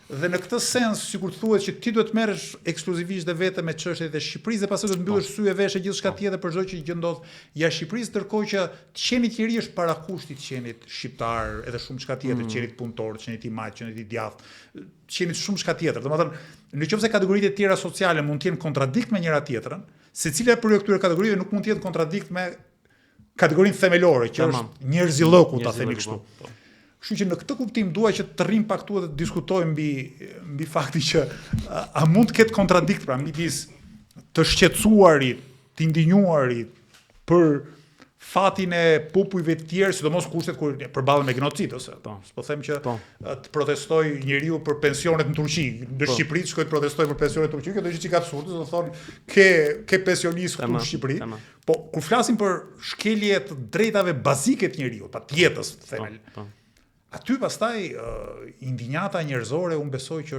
Dhe në këtë sens, sikur të thuhet që ti duhet të merresh ekskluzivisht dhe vetëm me çështjet e Shqipërisë dhe pastaj do të mbyllësh sy e vesh e gjithçka tjetër për çdo që ndodh jashtë Shqipërisë, ndërkohë që qenit njeri është parakushti të qenit shqiptar, edhe shumë çka tjetër, qenit punëtor, qenit i madh, qenit i djathtë, qenit shumë çka tjetër. Domethënë, nëse kategoritë e tjera sociale mund të jenë kontradikt me njëra tjetrën, secila prej këtyre kategorive nuk mund të jetë kontradikt me kategorinë themelore, që është njerëzillëku, ta themi kështu. Kështu që në këtë kuptim dua që të rrim pak këtu dhe të diskutojmë mbi faktin që a mund të ketë kontradikt pra midis të shqetësuarit, të indignuarit për fatin e popujve të tjerë, sidomos kushtet kur përballen me genocid ose po them që të protestoj njeriu për pensionet në Turqi, në Shqipëri të shkoj të protestoj për pensionet në Turqi, kjo do të ishte çik absurde, do të thonë ke pensionistë këtu në Shqipëri. Po kur flasim për shkelje të drejtave bazike të njeriu, pa jetës, themel. Aty pastaj indinjata njerëzore unë besoj që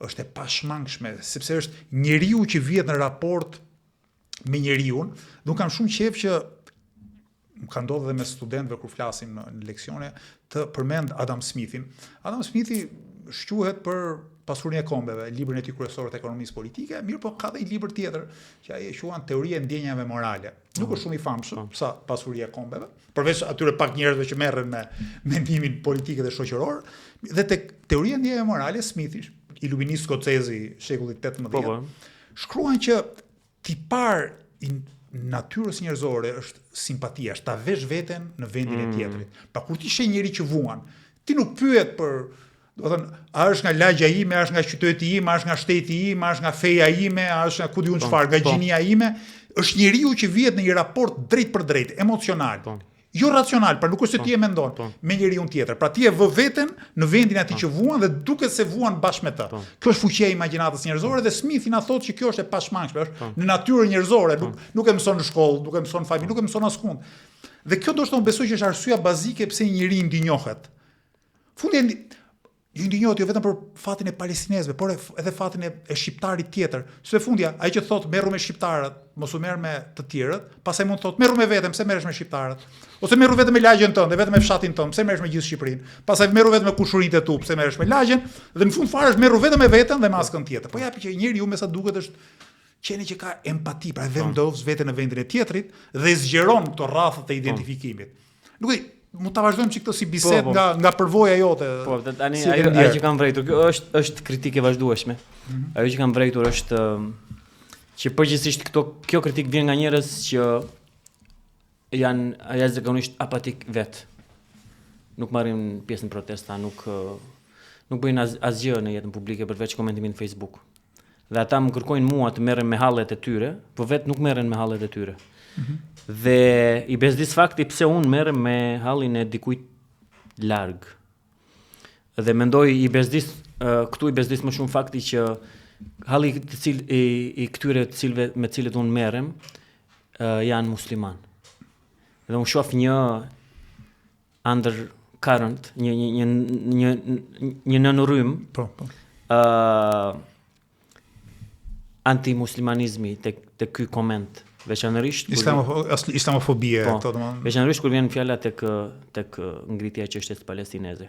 është e pashmangshme, sepse është njeriu që vjet në raport me njeriun, dhe unë kam shumë qejf që më ka ndodhur edhe me studentëve kur flasim në leksione të përmend Adam Smithin. Adam Smithi shquhet për Pasurinë e kombeve, librin e tij kryesor të ekonomisë politike, mirë po ka dhe një libër tjetër që ai e quajnë Teoria e ndjenjave morale. Nuk është shumë i famshëm sa Pasuria e kombeve, përveç atyre pak njerëzve që merren me mendimin politik dhe shoqëror, dhe tek Teoria e ndjenjave morale Smithi, iluminist skocezi shekullit 18, shkruan që tipar i natyrës njerëzore është simpatia, është ta vesh veten në vendin e tjetrit. Pra kur ti sheh njëri që vuan, ti nuk pyet për do të thënë, a është nga lagja ime, a është nga qyteti im, a është nga shteti im, a është nga feja ime, a është nga ku diun çfarë, nga gjinia ime, është njeriu që vihet në një raport drejt për drejt, emocional. Jo racional, pra nuk është se ti e mendon me njeriu tjetër. Pra ti e vë veten në vendin atij që vuan dhe duket se vuan bashkë me të. Kjo është fuqia e imagjinatës njerëzore dhe Smithi na thotë që kjo është e pashmangshme, është në natyrën njerëzore, nuk e mëson në shkollë, nuk e mëson në familje, nuk e mëson askund. Dhe kjo ndoshta unë besoj që është arsyeja bazike pse një njeri ndinjohet. Fundi ju ndinjohet jo vetëm për fatin e palestinezëve, por edhe fatin e shqiptarit tjetër. Se fundja, ai që thotë merru me shqiptarët, mos u merr me të tjerët, pastaj mund të thotë merru me veten, pse merresh me shqiptarët? Ose merru vetëm me lagjen tënde, vetëm me fshatin tënd, pse merresh me gjithë Shqipërinë? Pastaj merru vetëm me kushuritë e tu, pse merresh me lagjen? Dhe në fund fare është merru vetëm me veten dhe me askën tjetër. Po japi që njeriu me sa duket është qeni që ka empati, pra vendos veten në vendin e tjetrit dhe zgjeron këto rrafët e identifikimit. Nuk e mund ta vazhdojmë çik këtë si bisedë nga përvoja jote. Po, tani ajo që kam vrejtur, kjo është kritikë e vazhdueshme. Ajo që kam vrejtur është që përgjithsisht kjo kritik vjen nga njerëz që janë jashtëzakonisht apatik vet. Nuk marrin pjesë në protesta, nuk bëjnë asgjë në jetën publike përveç komentimin në Facebook. Dhe ata më kërkojnë mua të merrem me hallet e tyre, por vet nuk merren me hallet e tyre. Dhe i bezdis fakti pse unë merrem me hallin e dikujt larg. Dhe mendoj këtu i bezdis më shumë fakti që halli i këtyre me cilët unë merrem janë musliman. Dhe unë shoh një undercurrent, një nënrrym anti-muslimanizmi tek ky koment. Veçanërisht islamofobie, këto domethënë. Veçanërisht kur vjen fjala tek ngritja e çështjes palestineze.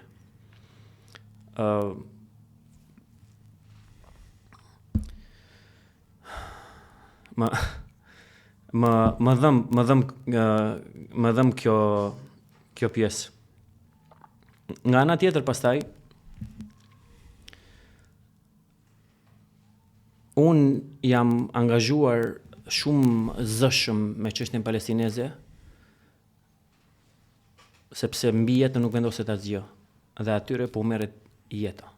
Më dhëm kjo pjesë. Nga ana tjetër pastaj un jam angazhuar shumë zëshëm me çështjen palestineze, sepse mbi jetën nuk vendoset asgjë, dhe atyre po merret jeta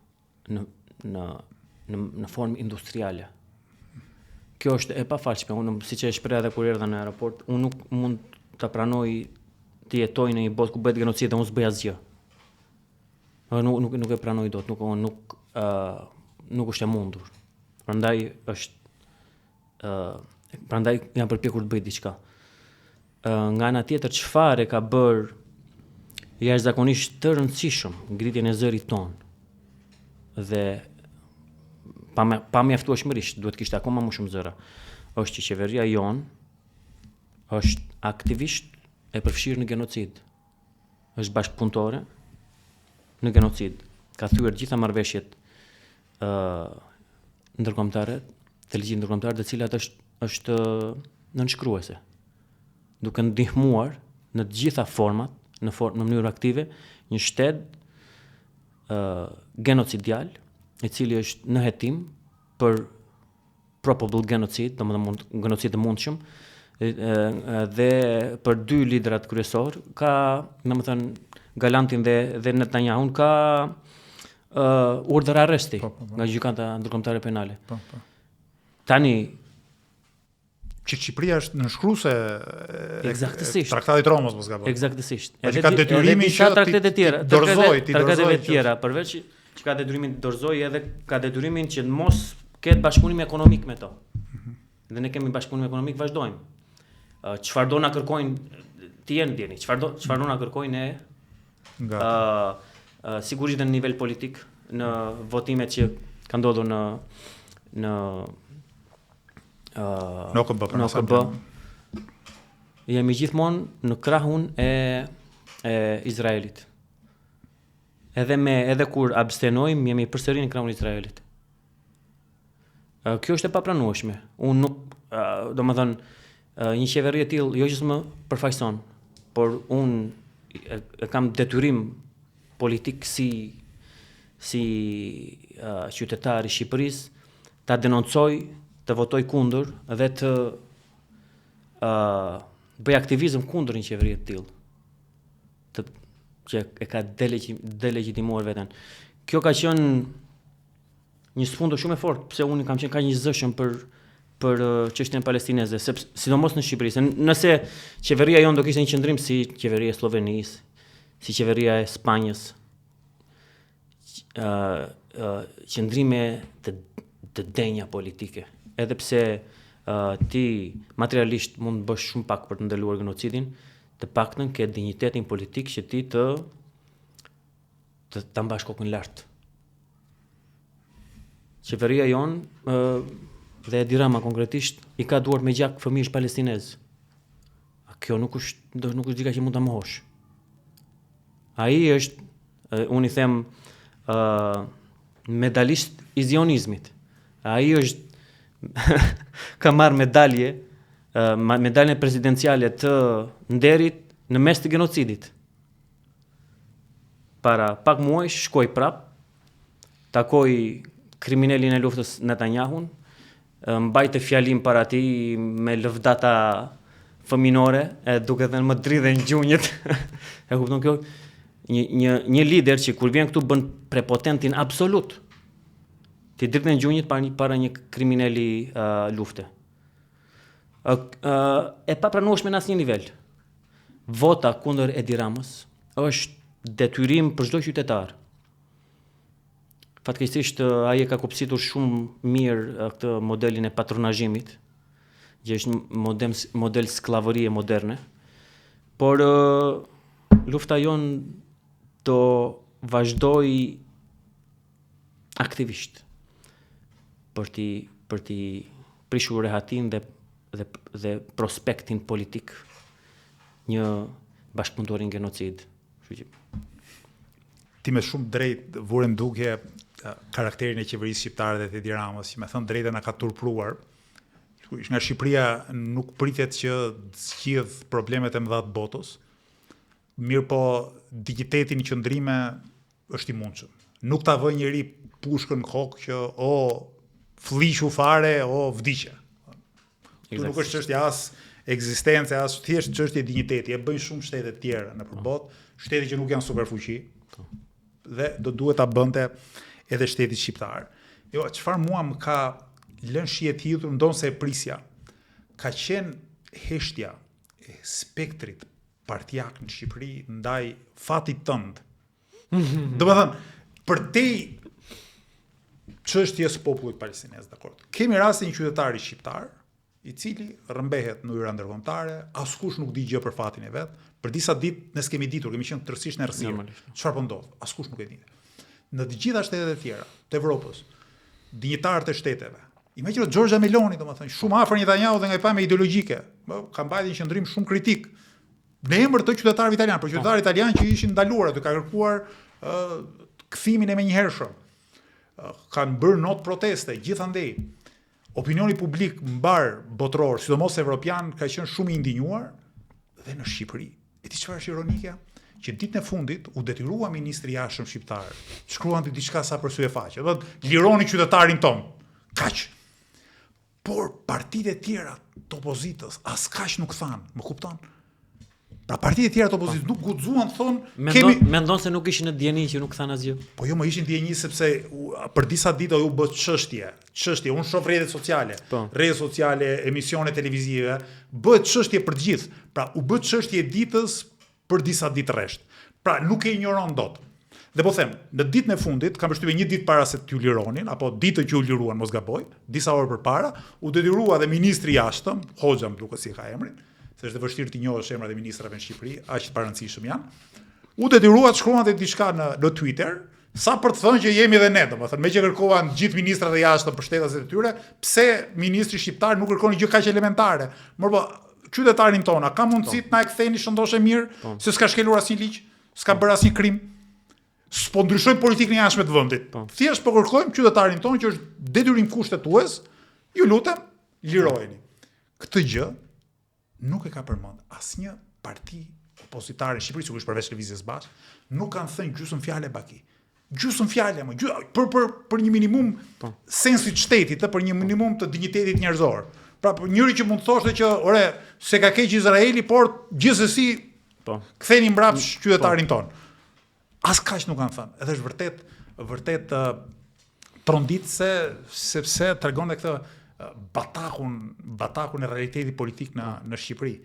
në formë industriale. Kjo është e pafalshme. Unë siç e shpreh edhe kur erdha në aeroport, unë nuk mund ta pranoj të jetoj në një botë ku bëhet genocid dhe unë s'bëj asgjë. Nuk e pranoj dot, nuk është e mundur. Prandaj jam përpjekur të bëj diçka. Nga ana tjetër, çfarë ka bërë jashtëzakonisht të rëndësishëm ngritjen e zërit ton dhe pa mjaftueshmërisht, duhet kishte akoma më shumë zëra, është që qeveria jon është aktivisht e përfshirë në genocid. Është bashkëpunëtore në genocid. Ka thyer gjitha marrëveshjet ndërkombëtare, të ligjit ndërkombëtar, të cilat është nënshkruese, duke ndihmuar në të gjitha format, në mënyrë aktive, një shtet genocidial, i cili është në hetim për probable genocid, domethënë genocid të mundshëm, dhe për dy liderat kryesor, ka, domethënë, Galantin dhe Netanyahun, ka urdhër arresti nga gjykata ndërkombëtare penale. Tani që Shqipëria është nënshkruese eksaktësisht Traktatit të Romës, mos gaboj. Eksaktësisht. Edhe ka detyrimin që traktate tjera, dorëzoj tjera, përveç që ka detyrimin të dorëzoj, edhe ka detyrimin që mos ketë bashkëpunim ekonomik me to. Dhe ne kemi bashkëpunim ekonomik, vazhdojmë. Çfarë do na kërkojnë, ti jeni djeni, çfarë do na kërkojnë sigurisht në nivel politik, në votimet që ka ndodhur në OKB, jemi gjithmonë në krahun e Izraelit. Edhe kur abstenojmë, jemi përsëri në krahun e Izraelit. Kjo është e papranueshme. Unë nuk, domethënë, një qeveri e tillë jo që më përfaqëson, por unë e kam detyrim politik si qytetar i Shqipërisë ta denoncoj, të votoj kundër dhe të bëj aktivizëm kundër një qeverie të tillë, që e ka delegitimuar veten. Kjo ka qenë një sfundë shumë e fortë, pse unë kam qenë kaq i zëshëm për çështjen palestineze, sepse sidomos në Shqipëri, se nëse qeveria jonë do kishte një qendrim si qeveria e Slovenisë, si qeveria e Spanjës, qendrime të denja politike, edhe pse ti materialisht mund të bësh shumë pak për të ndaluar genocidin, të paktën ke dinjitetin politik që ti ta mbash kokën lart. Qeveria jonë dhe Edi Rama konkretisht i ka duart me gjak fëmijësh palestinez. Kjo nuk është diçka që mund ta mohosh. Ai është, unë i them, medalist i zionizmit. Ai është ka marrë medaljen presidenciale të nderit në mes të genocidit. Para pak muajsh shkoi prap, takoi kriminalin e luftës Netanyahun, mbajte fjalim para tij me lëvdata fëminore, duke thënë më dridhen gjunjët. E kupton kjo? Një lider që kur vjen këtu bën prepotentin absolut. Ti dridhen gjunjët para një kriminali lufte. E papranueshme në asnjë nivel. Vota kundër Edi Ramës është detyrim për çdo qytetar. Fatkeqësisht ai e ka kupsitur shumë mirë këtë modelin e patronazhimit, që është model skllavërie moderne. Por lufta jonë do vazhdoj aktivisht për ti prishur rehatin dhe prospektin politik një bashkëpunëtori në genocid. Ti me shumë drejt vure ndukje karakterin e qeverisë shqiptare dhe të Edi Ramës, që me thënë drejtë na ka turpruar. Nga Shqipëria nuk pritet që zgjidh problemet e mëdha të botës, mirë po dignitetin qëndrime është i mundshëm. Nuk ta vë njëri pushkën në kokë që o flishu fare o vdiqe. Kjo nuk është çështje as ekzistence, as thjesht çështje digniteti. E bëjnë shumë shtete të tjera nëpër botë, shtete që nuk janë superfuqi, dhe do duhet ta bënte edhe shteti shqiptar. Jo, çfarë mua më ka lënë shihet hidhur, ndonse e prisja, ka qenë heshtja e spektrit partijak në Shqipëri ndaj fatit tënd. Domethënë, për te çështjes popullit palestinez, dakor. Kemi rastin një qytetari shqiptar, i cili rrëmbehet në ujëra ndërkombëtare, askush nuk di gjë për fatin e vet. Për disa ditë ne s'kemi ditur, kemi qenë tërësisht në errësirë. Çfarë po ndodh? Askush nuk e di. Në të gjitha shtetet e tjera të Evropës, dinjitarët e shteteve. Imagjino Giorgia Meloni, domethënë, shumë afër Netanyahu dhe nga i pa me ideologjike, ka mbajtur një qendrim shumë kritik në emër të qytetarëve italianë, për qytetarët italianë që ishin ndaluar aty, ka kërkuar kthimin e menjëhershëm. Kanë bërë not proteste, gjithandej. Opinioni publik mbar botror, sidomos evropian, ka qenë shumë i ndinjuar dhe në Shqipëri. E di çfarë është ironika? Që ditën e fundit u detyrua ministri i jashtëm shqiptar. Shkruan diçka sa për sy e faqe. Do të lironi qytetarin ton. Kaq. Por partitë e tjera të opozitës as kaq nuk thanë, më kupton? Pra partitë e tjera të opozitës nuk guxuan thonë mendon se nuk ishin në dieni që nuk thanë asgjë. Po jo, më ishin dieni sepse për disa ditë u bë çështje, unë shoh rrjetet sociale, emisione televizive, bëhet çështje për të gjithë. Pra u bë çështje e ditës për disa ditë rresht. Pra nuk e injoron dot. Dhe po them, në ditën e fundit, kam përshtypjen një ditë para se t'ju lironin, apo ditën që u liruan, mos gaboj, disa orë përpara, u detyrua dhe ministri i jashtëm, Hoxha më duket si ka emrin, se është vështirë të njohësh emrat e ministrave në Shqipëri, aq të parancishëm janë. U detyrua të shkruante diçka në Twitter, sa për të thënë që jemi edhe ne, domethënë, me që kërkovan gjithë ministrat e jashtëm për shtetasit e tyre, pse ministri shqiptar nuk kërkoni gjë kaq elementare? Morë, qytetarin tona ka mundësi të na e ktheni shëndoshë mirë, se s'ka shkelur asnjë ligj, s'ka bërë asnjë krim. S'po ndryshojmë politikën e jashtme të vendit. Thjesht po kërkojmë qytetarin tonë që është detyrim kushtetues, ju lutem, lirojeni. Këtë gjë nuk e ka përmend asnjë parti opozitare në Shqipëri, sigurisht përveç Lëvizjes Bashkë, nuk kanë thënë gjysmë fjalë Baki. Gjysmë fjalë për një minimum sensi të shtetit, për një minimum të dinjitetit njerëzor. Pra njëri që mund të thoshte që, ore, se ka keq Izraeli, por gjithsesi ktheni mbrapsht qytetarin ton. As kaq nuk kanë thënë. Edhe është vërtet tronditse, sepse tregon edhe këtë batakun e realitetit politik në Shqipëri.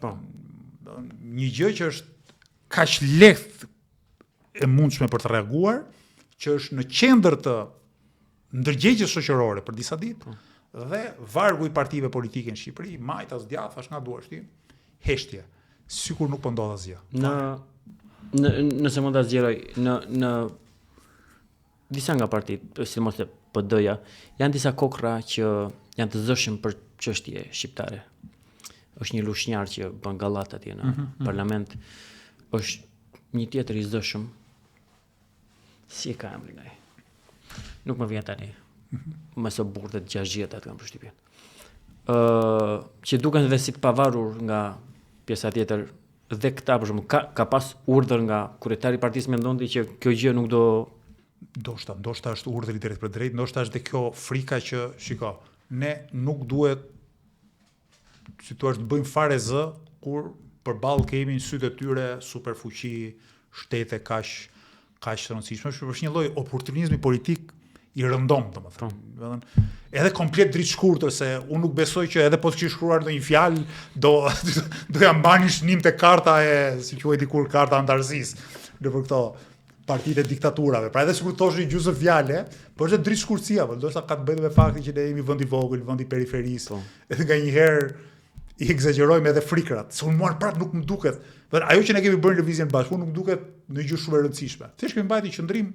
Një gjë që është kaq lehtë e mundshme për të reaguar, që është në qendër të ndërgjegjës shoqërore për disa ditë, dhe vargu i partive politike në Shqipëri, majtas djathtë, nga duash ti, heshtje, sikur nuk po ndodh asgjë. Nëse mund ta zgjeroj, në disa nga partitë, sidomos te PD-ja, janë disa kokra që janë të zëshëm për çështje shqiptare. Është një lushnjar që bën gallat atje në parlament, është një tjetër i zëshëm. Si e ka emrin ai? Nuk më vjen tani. Më së burrë të 60 atë kam përshtypjen. Që duken edhe si të pavarur nga pjesa tjetër. Dhe këta për shembull ka pas urdhër nga kryetari i partisë, mendonte që kjo gjë nuk do ndoshta është urdhër i drejtë për drejtë, ndoshta është dhe kjo frika që shiko, ne nuk duhet si thua të bëjmë fare zë kur përballë kemi në sytë e tyre superfuqi, shtete kaq të rëndësishme, është një lloj oportunizmi politik i rëndom, domethënë. Edhe komplet dritë shkurtër, se unë nuk besoj që edhe po të kishë shkruar ndonjë fjalë, do ja mbani shënim te karta e, si quhet dikur, karta antarësisë në për këto partitë e diktaturave. Pra edhe sikur thosh një gjysmë fjale, po është dritë shkurtësia, po ndoshta ka të bëjë me faktin që ne jemi vend i vogël, vend i periferisë. Edhe nganjëherë i egzagerojmë edhe frikrat. Se unë prap nuk më duket. Ajo që ne kemi bërë në Lëvizjen Bashkë, nuk duket në gjë shumë e rëndësishme. Thjesht kemi mbajtur qendrim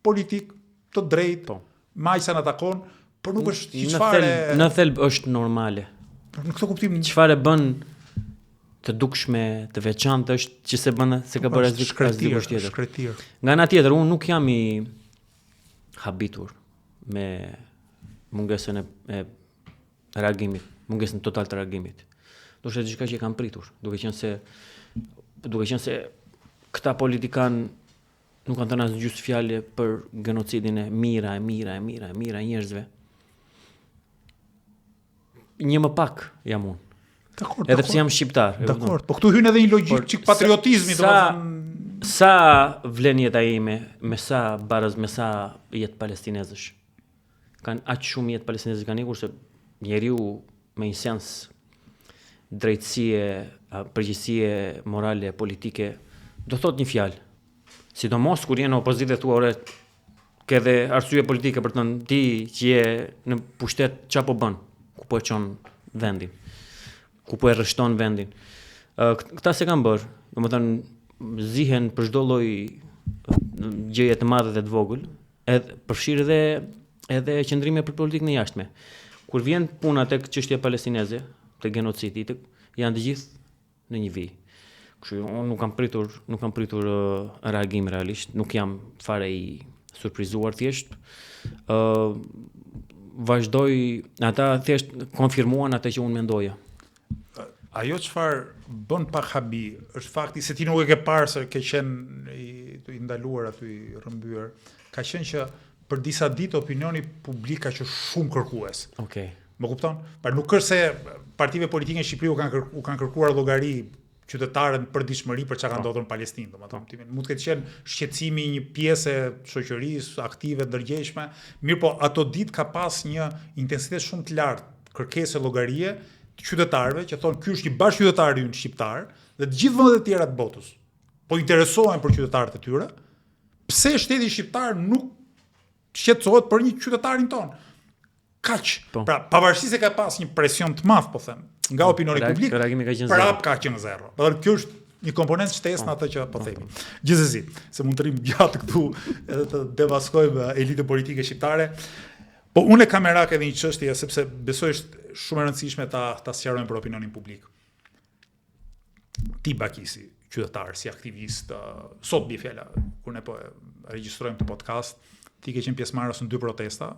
politik të drejtë, majsa na takon, por nuk është çfarë në thelb është normale. Në këtë kuptim çfarë bën të dukshme, të veçantë është që se ka bërë asgjë tjetër. Nga ana tjetër, unë nuk jam i habitur me mungesën e reagimit, mungesën total të reagimit. Do të diçka që e kam pritur, duke qenë se këta politikan nuk kanë thënë asgjë fjalë për genocidin e mira njerëzve. Një më pak jam unë. Edhe pse jam shqiptar. Dakor, po këtu hyn edhe një logjik çik patriotizmi, domethënë. Sa vlen jeta ime me sa baraz me sa jetë palestinezësh. Kanë aq shumë jetë palestinezësh kanë ikur se njeriu me një sens drejtësie, përgjegjësie morale, politike, do thot një fjalë. Sidomos kur je në opozitë thua ore ke dhe arsye politike për të thënë ti që je në pushtet çfarë po bën, ku po e çon vendin, ku po e rreshton vendin. Këta se kanë bërë, domethënë zihen për çdo lloj gjëje të madhe dhe të vogël, edhe përfshirë edhe qëndrime për politikën e jashtme. Kur vjen puna tek çështja palestineze, tek genocidi, janë të gjithë në një vijë. Kështu unë nuk kam pritur reagim realisht, nuk jam fare i surprizuar thjesht. Vazhdoj, ata thjesht konfirmuan atë që unë mendoja. Ajo çfarë bën pak habi është fakti se ti nuk e ke parë se ke qenë i ndaluar aty i rrëmbyer. Ka qenë që për disa ditë opinioni publik ka qenë shumë kërkues. Okej. Më kupton? Por nuk është se partive politike në Shqipëri u kanë kërkuar llogari qytetarët për dishmëri për çka ka ndodhur në Palestinë, domethënë. Mund të ketë qenë shqetësimi një pjesë e shoqërisë aktive ndërgjegjshme, mirë po ato ditë ka pas një intensitet shumë të lartë kërkesë llogarie të qytetarëve që thonë ky është një bashkëqytetar ynë shqiptar dhe të gjithë vendet e tjera të botës po interesohen për qytetarët e tyre. Pse shteti shqiptar nuk shqetësohet për një qytetarin ton? Kaq. Pra, pavarësisht se ka pas një presion të madh, po them, nga opinioni publik, prap ka qenë zero. Por kjo është një komponent shtesë në atë që po themi. Gjithsesi, se mund të rrim gjatë këtu edhe të devaskojmë elitën politike shqiptare. Po unë kam merak edhe një çështje sepse besoj është shumë e rëndësishme ta sqarojmë për opinionin publik. Ti Bakisi, qytetar, si aktivist, sot bie fjala kur ne po regjistrojmë këtë podcast, ti ke qenë pjesëmarrës në 2 protesta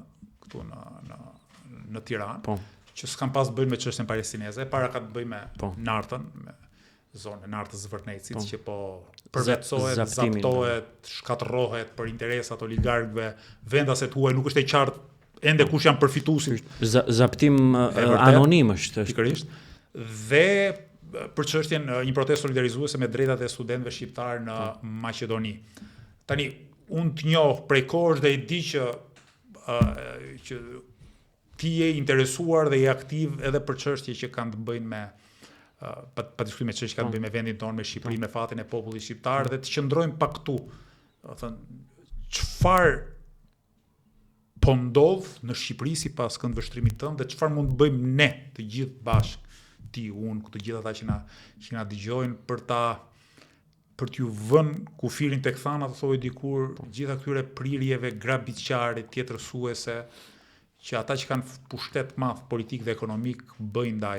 këtu në Tiranë. Po. Që s'kan pas bëjnë me çështjen palestineze, para ka të bëjë me Nartën, me zonën e Nartës së Vërtnecit, që po përvetësohet, zaptohet, shkatërrohet për interesat oligarkëve, vendaset huaj, nuk është e qartë ende kush janë përfituesit. Zaptim anonim është. Pikërisht. Dhe për çështjen një protestë solidarizuese me drejtat e studentëve shqiptar në Maqedoni. Tani unë të njoh prej kohësh dhe i di që ti je interesuar dhe je aktiv edhe për çështje që kanë të bëjnë me pa diskutim me çështje që kanë të bëjnë me vendin tonë, me Shqipërinë, me fatin e popullit shqiptar dhe të qëndrojmë pak këtu. Do thënë, çfarë po ndodh në Shqipëri sipas këndvështrimit tënd dhe çfarë mund të bëjmë ne të gjithë bashkë, ti, unë, të gjithë ata që na dëgjojnë për t'ju vënë kufirin tek thana, të thojë dikur, gjitha këtyre prirjeve grabitqare, tjetërsuese, që ata që kanë pushtet madh politik dhe ekonomik bëjnë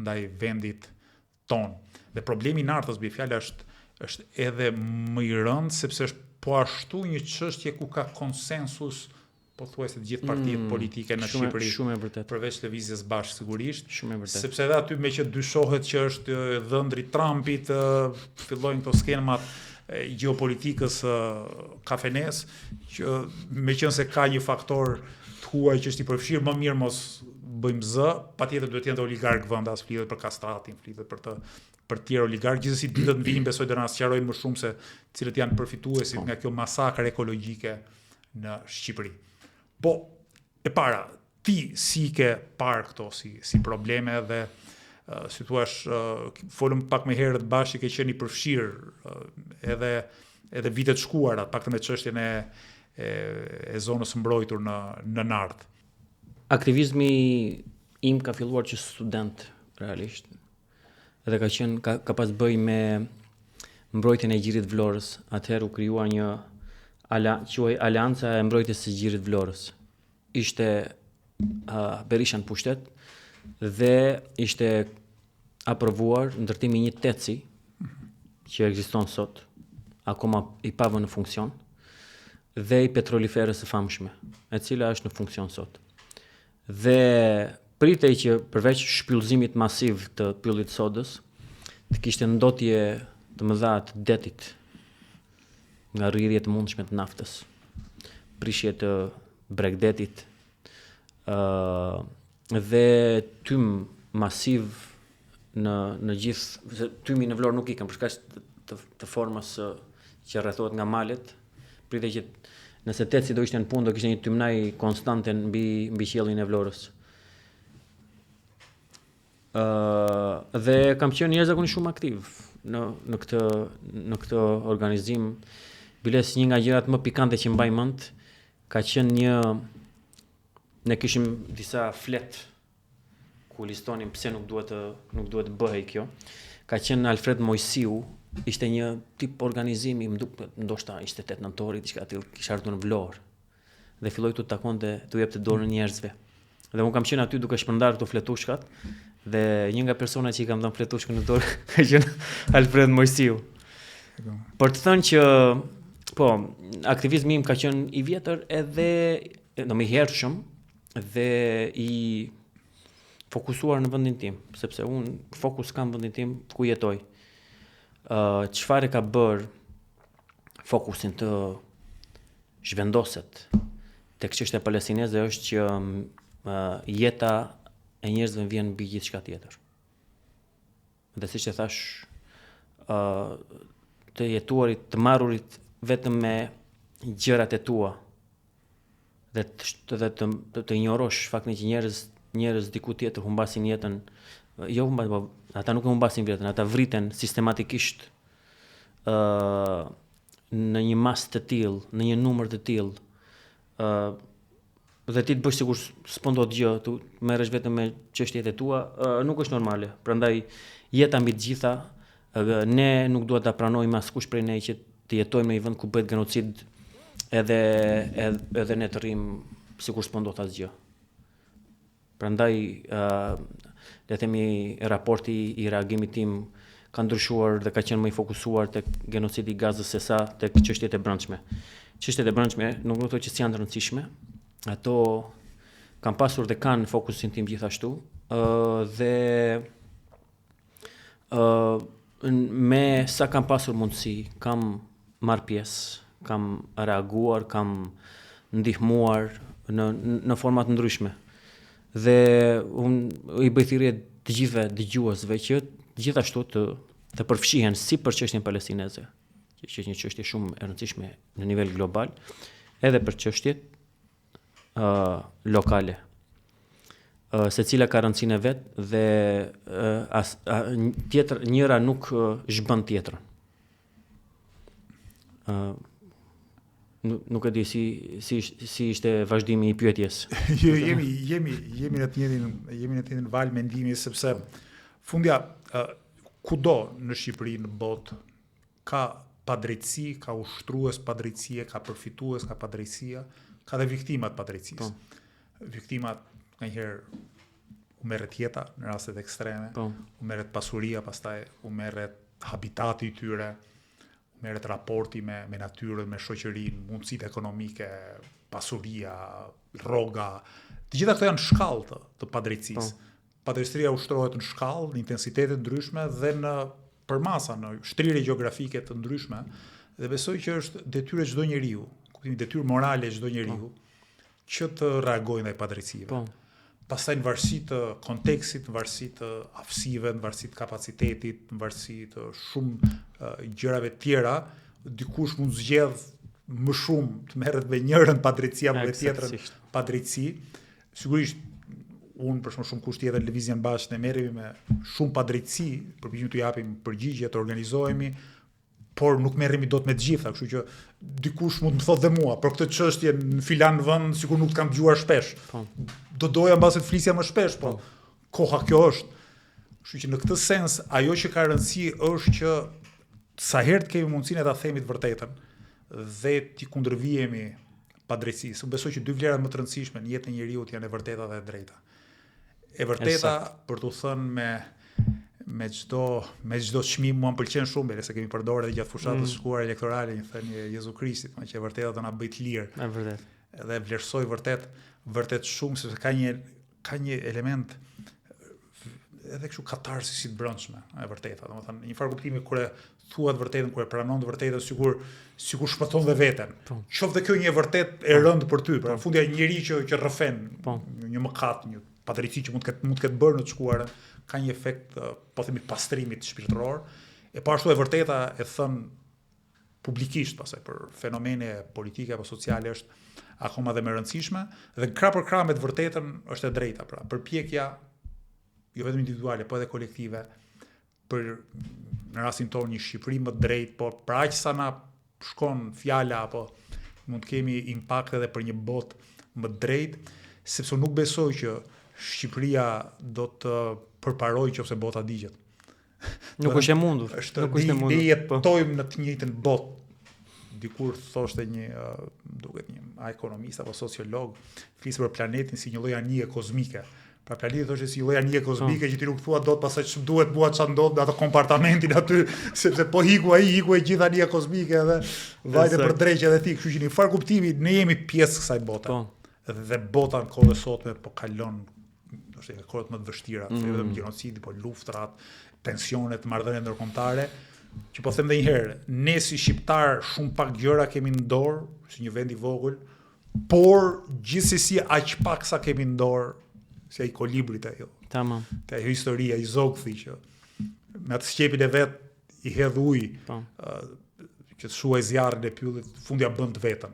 ndaj vendit ton. Dhe problemi i Nartës bie fjala është edhe më i rëndë sepse është po ashtu një çështje ku ka konsensus pothuajse të gjithë partitë politike në Shqipëri. Shumë e vërtetë. Përveç Lëvizjes Bashkë sigurisht. Shumë e vërtetë. Sepse edhe aty me që dyshohet që është dhëndri Trumpit, fillojnë këto skemat gjeopolitikës kafenes, që meqense ka një faktor huaj që është i përfshirë, më mirë mos bëjmë zë, patjetër duhet të jenë oligark vendas, flitet për kastratin, flitet për tjerë oligark, gjithsesi ditët në vijim besoj do na sqarojnë më shumë se cilët janë përfituesit nga kjo masakër ekologjike në Shqipëri. Po, e para, ti si ke parë këto si probleme dhe si thua folëm pak më herët bashkë ke qenë i përfshirë edhe vitet shkuara, paktën me çështjen e zonës mbrojtur në Nart. Aktivizmi im ka filluar që student realisht. Edhe ka pas bëj me mbrojtjen e Gjirit Vlorës. Atëherë u krijuar një quhej Aleanca e Mbrojtjes së Gjirit Vlorës. Ishte Berisha në pushtet dhe ishte aprovuar ndërtimi i një teci që ekziston sot, akoma i pavën në funksion, dhe i petroliferës së famshme, e cila është në funksion sot. Dhe pritej që përveç shpyllëzimit masiv të pyllit sodës, të kishte ndotje të mëdha të detit nga rrirje të mundshme të naftës, prishje të bregdetit, dhe tym masiv në gjithë, tymi në Vlorë nuk ikën për shkak të formës që rrethohet nga malet. Pritej që nëse teci do ishte në punë do kishte një tymnaj konstante mbi qiellin e Vlorës. Dhe kam qenë jashtëzakonisht shumë aktiv në këtë organizim. Biles një nga gjërat më pikante që mbaj mend ka qenë ne kishim disa flet ku listonin pse nuk duhet bëhej kjo. Ka qenë Alfred Mojsiu, ishte një tip organizimi, më duket ndoshta ishte 8 nëntori, diçka tillë, kishte ardhur në Vlorë. Dhe filloi tu takonte, tu jepte dorën njerëzve. Dhe unë kam qenë aty duke shpërndar këto fletushkat dhe një nga persona që i kam dhënë fletushkën në dorë ka qenë Alfred Mojsiu. Për të thënë që aktivizmi im ka qenë i vjetër edhe i hershëm dhe i fokusuar në vendin tim, sepse unë fokus kam në vendin tim ku jetoj. Çfarë ka bër fokusin të zhvendoset tek çështja palestineze është që jeta e njerëzve vjen mbi gjithçka tjetër. Dhe siç e thash, të jetuarit, të marrurit vetëm me gjërat e tua dhe të injorosh faktin që njerëz diku tjetër humbasin jetën, ata nuk e humbasin vetën, ata vriten sistematikisht në një mas të tillë, në një numër të tillë, dhe ti të bësh sikur s'po ndodh gjë, tu merresh vetëm me çështjet e tua, nuk është normale. Prandaj jeta mbi të gjitha, ne nuk duhet ta pranojmë askush prej ne që të jetojmë në një vend ku bëhet genocid edhe ne të rrim sikur s'po ndodh asgjë. Prandaj le të themi raporti i reagimit tim ka ndryshuar dhe ka qenë më i fokusuar tek genocidi i Gazës se sa tek çështjet e brendshme. Çështjet e brendshme nuk do të thotë që janë të rëndësishme. Ato kanë pasur dhe kanë fokusin tim gjithashtu, dhe me sa kam pasur mundësi, kam marr pjesë, kam reaguar, kam ndihmuar në forma të ndryshme. Dhe unë i bëj thirrje të gjithëve dëgjuesve që gjithashtu të përfshihen si për çështjen palestineze, që është një çështje shumë e rëndësishme në nivel global, edhe për çështjet lokale. Secila ka rëndësinë e vet dhe njëra nuk zhbën tjetrën. Nuk e di si ishte vazhdimi i pyetjes. Jo, jemi në të njëjtin val mendimi, sepse fundja kudo në Shqipëri, në botë, ka padrejtësi, ka ushtrues padrejtësie, ka përfitues ka padrejtësia, ka dhe viktimat padrejtësisë. Viktimat nganjëherë u merret jeta në rastet ekstreme, u merret pasuria, pastaj u merret habitati i tyre, merret raporti me natyrën, me shoqërinë, mundësitë ekonomike, pasuria, rroga. Të gjitha këto janë shkallë të padrejtësisë. Padrejtësia ushtrohet në shkallë, në intensitete ndryshme dhe në përmasa, në shtrirje gjeografike të ndryshme, dhe besoj që është detyrë e çdo njeriu, detyrë morale e çdo njeriu që të reagojë ndaj padrejtësive. Pastaj në varësi të kontekstit, në varësi të aftësive, në varësi të kapacitetit, në varësi të shumë gjërave tjera, dikush mund zgjedh më shumë të merret me njërin padrejtësia me tjetrën padrejtësi. Sigurisht unë për shumë kusht tjetër lëvizjen bashkë ne merremi me shumë padrejtësi, përpiqemi të japim përgjigje, të organizohemi, por nuk merremi dot me të gjitha, kështu që dikush mund të më thotë dhe mua, për këtë çështje në filan vend sikur nuk të kam dëgjuar shpesh. Do doja mbase të flisja më shpesh, po koha kjo është. Kështu që në këtë sens ajo që ka rëndësi është që sa herë të kemi mundësinë ta themi të vërtetën dhe të kundërvihemi padrejtësisë. Unë besoj që dy vlerat më të rëndësishme në jetën e njeriu janë e vërteta dhe e drejta. E vërteta, për t'u thënë me çdo çmim, mua m'pëlqen shumë, se kemi përdorur edhe gjatë fushatës shkuar elektorale një thënie e Jezu Krishtit, që e vërteta do na bëj të lirë. Është vërtet. Edhe vlerësoj vërtet shumë, sepse ka një element edhe kështu katarsis të brendshme, e vërteta. Domethënë, një farë kuptimi kur e thua të vërtetën, kur e pranon të vërtetën, sikur shpëton dhe veten. Qoftë dhe kjo një e vërtet e rëndë për ty, për në fundja një njeri që rrëfen një mëkat, një padrejtësi që mund të ketë bërë në të shkuarën, ka një efekt, po themi, pastrimit shpirtëror. E po ashtu e vërteta e thën publikisht pastaj për fenomene politike apo sociale është akoma dhe më e rëndësishme, dhe krah për krah me të vërtetën është e drejta, pra përpjekja jo vetëm individuale, po edhe kolektive, për në rastin tonë një Shqipëri më drejt, por për aq sa na shkon fjala, apo mund të kemi impakt edhe për një botë më drejt, sepse nuk besoj që Shqipëria do të përparojë nëse bota digjet. Nuk është e mundur. Ne jetojmë në të njëjtën botë. Dikur thoshte duket një ekonomist apo sociolog, flisë për planetin si një lloj anije kozmike. Pra planeti thoshte si një lloj anije kozmike që ti nuk thua dot pastaj ç'duhet mua ç'a ndodh në atë kompartamentin aty, sepse po hiku e gjithë anija kozmike edhe vajte për drejtë edhe ti, kështu që në far kuptimi ne jemi pjesë kësaj bote. Dhe bota në kohën e sotme po kalon ka kohët më të vështira, vetëm gjenocidi, po luftrat, pensionet, marrëdhëniet ndërkombëtare, që po them edhe një herë, ne si shqiptar shumë pak gjëra kemi në dorë, si një vend i vogël, por gjithsesi aq pak sa kemi në dorë si ai kolibrit ajo. Tamam. Te ajo historia i zogthi që me atë sqepin e vet i hedh ujë, që të shuaj zjarrin e pyllit, fundja bën të vetën.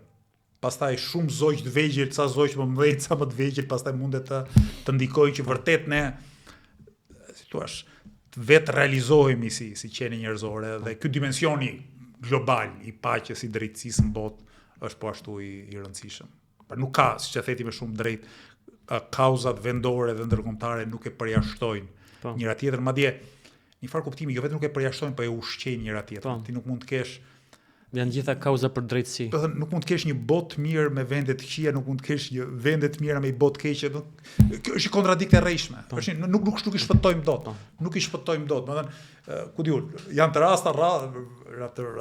Pastaj shumë zogj të vegjël, ca zogj më mëdhenj, ca më të vegjël, pastaj mundet të ndikojnë që vërtet ne, si thua, vetë realizohemi si qenie njerëzore, dhe ky dimensioni global i paqes, i drejtësisë në botë është po ashtu i rëndësishëm. Pra nuk ka, siç e theti me shumë drejt, kauzat vendore dhe ndërkombëtare nuk e përjashtojnë njëra tjetrën, madje një far kuptimi jo vetëm nuk e përjashtojnë, po e ushqejnë njëra tjetrën. Ti nuk mund të kesh janë gjitha kauza për drejtësi. Do të thënë, nuk mund të kesh një botë të mirë me vende të këqija, nuk mund të kesh një vende të mira me botë të keqe. Kjo është një kontradiktë e rrejshme. Nuk i shpëtojmë dot. Nuk i shpëtojmë dot. Domethënë, ku diun, janë të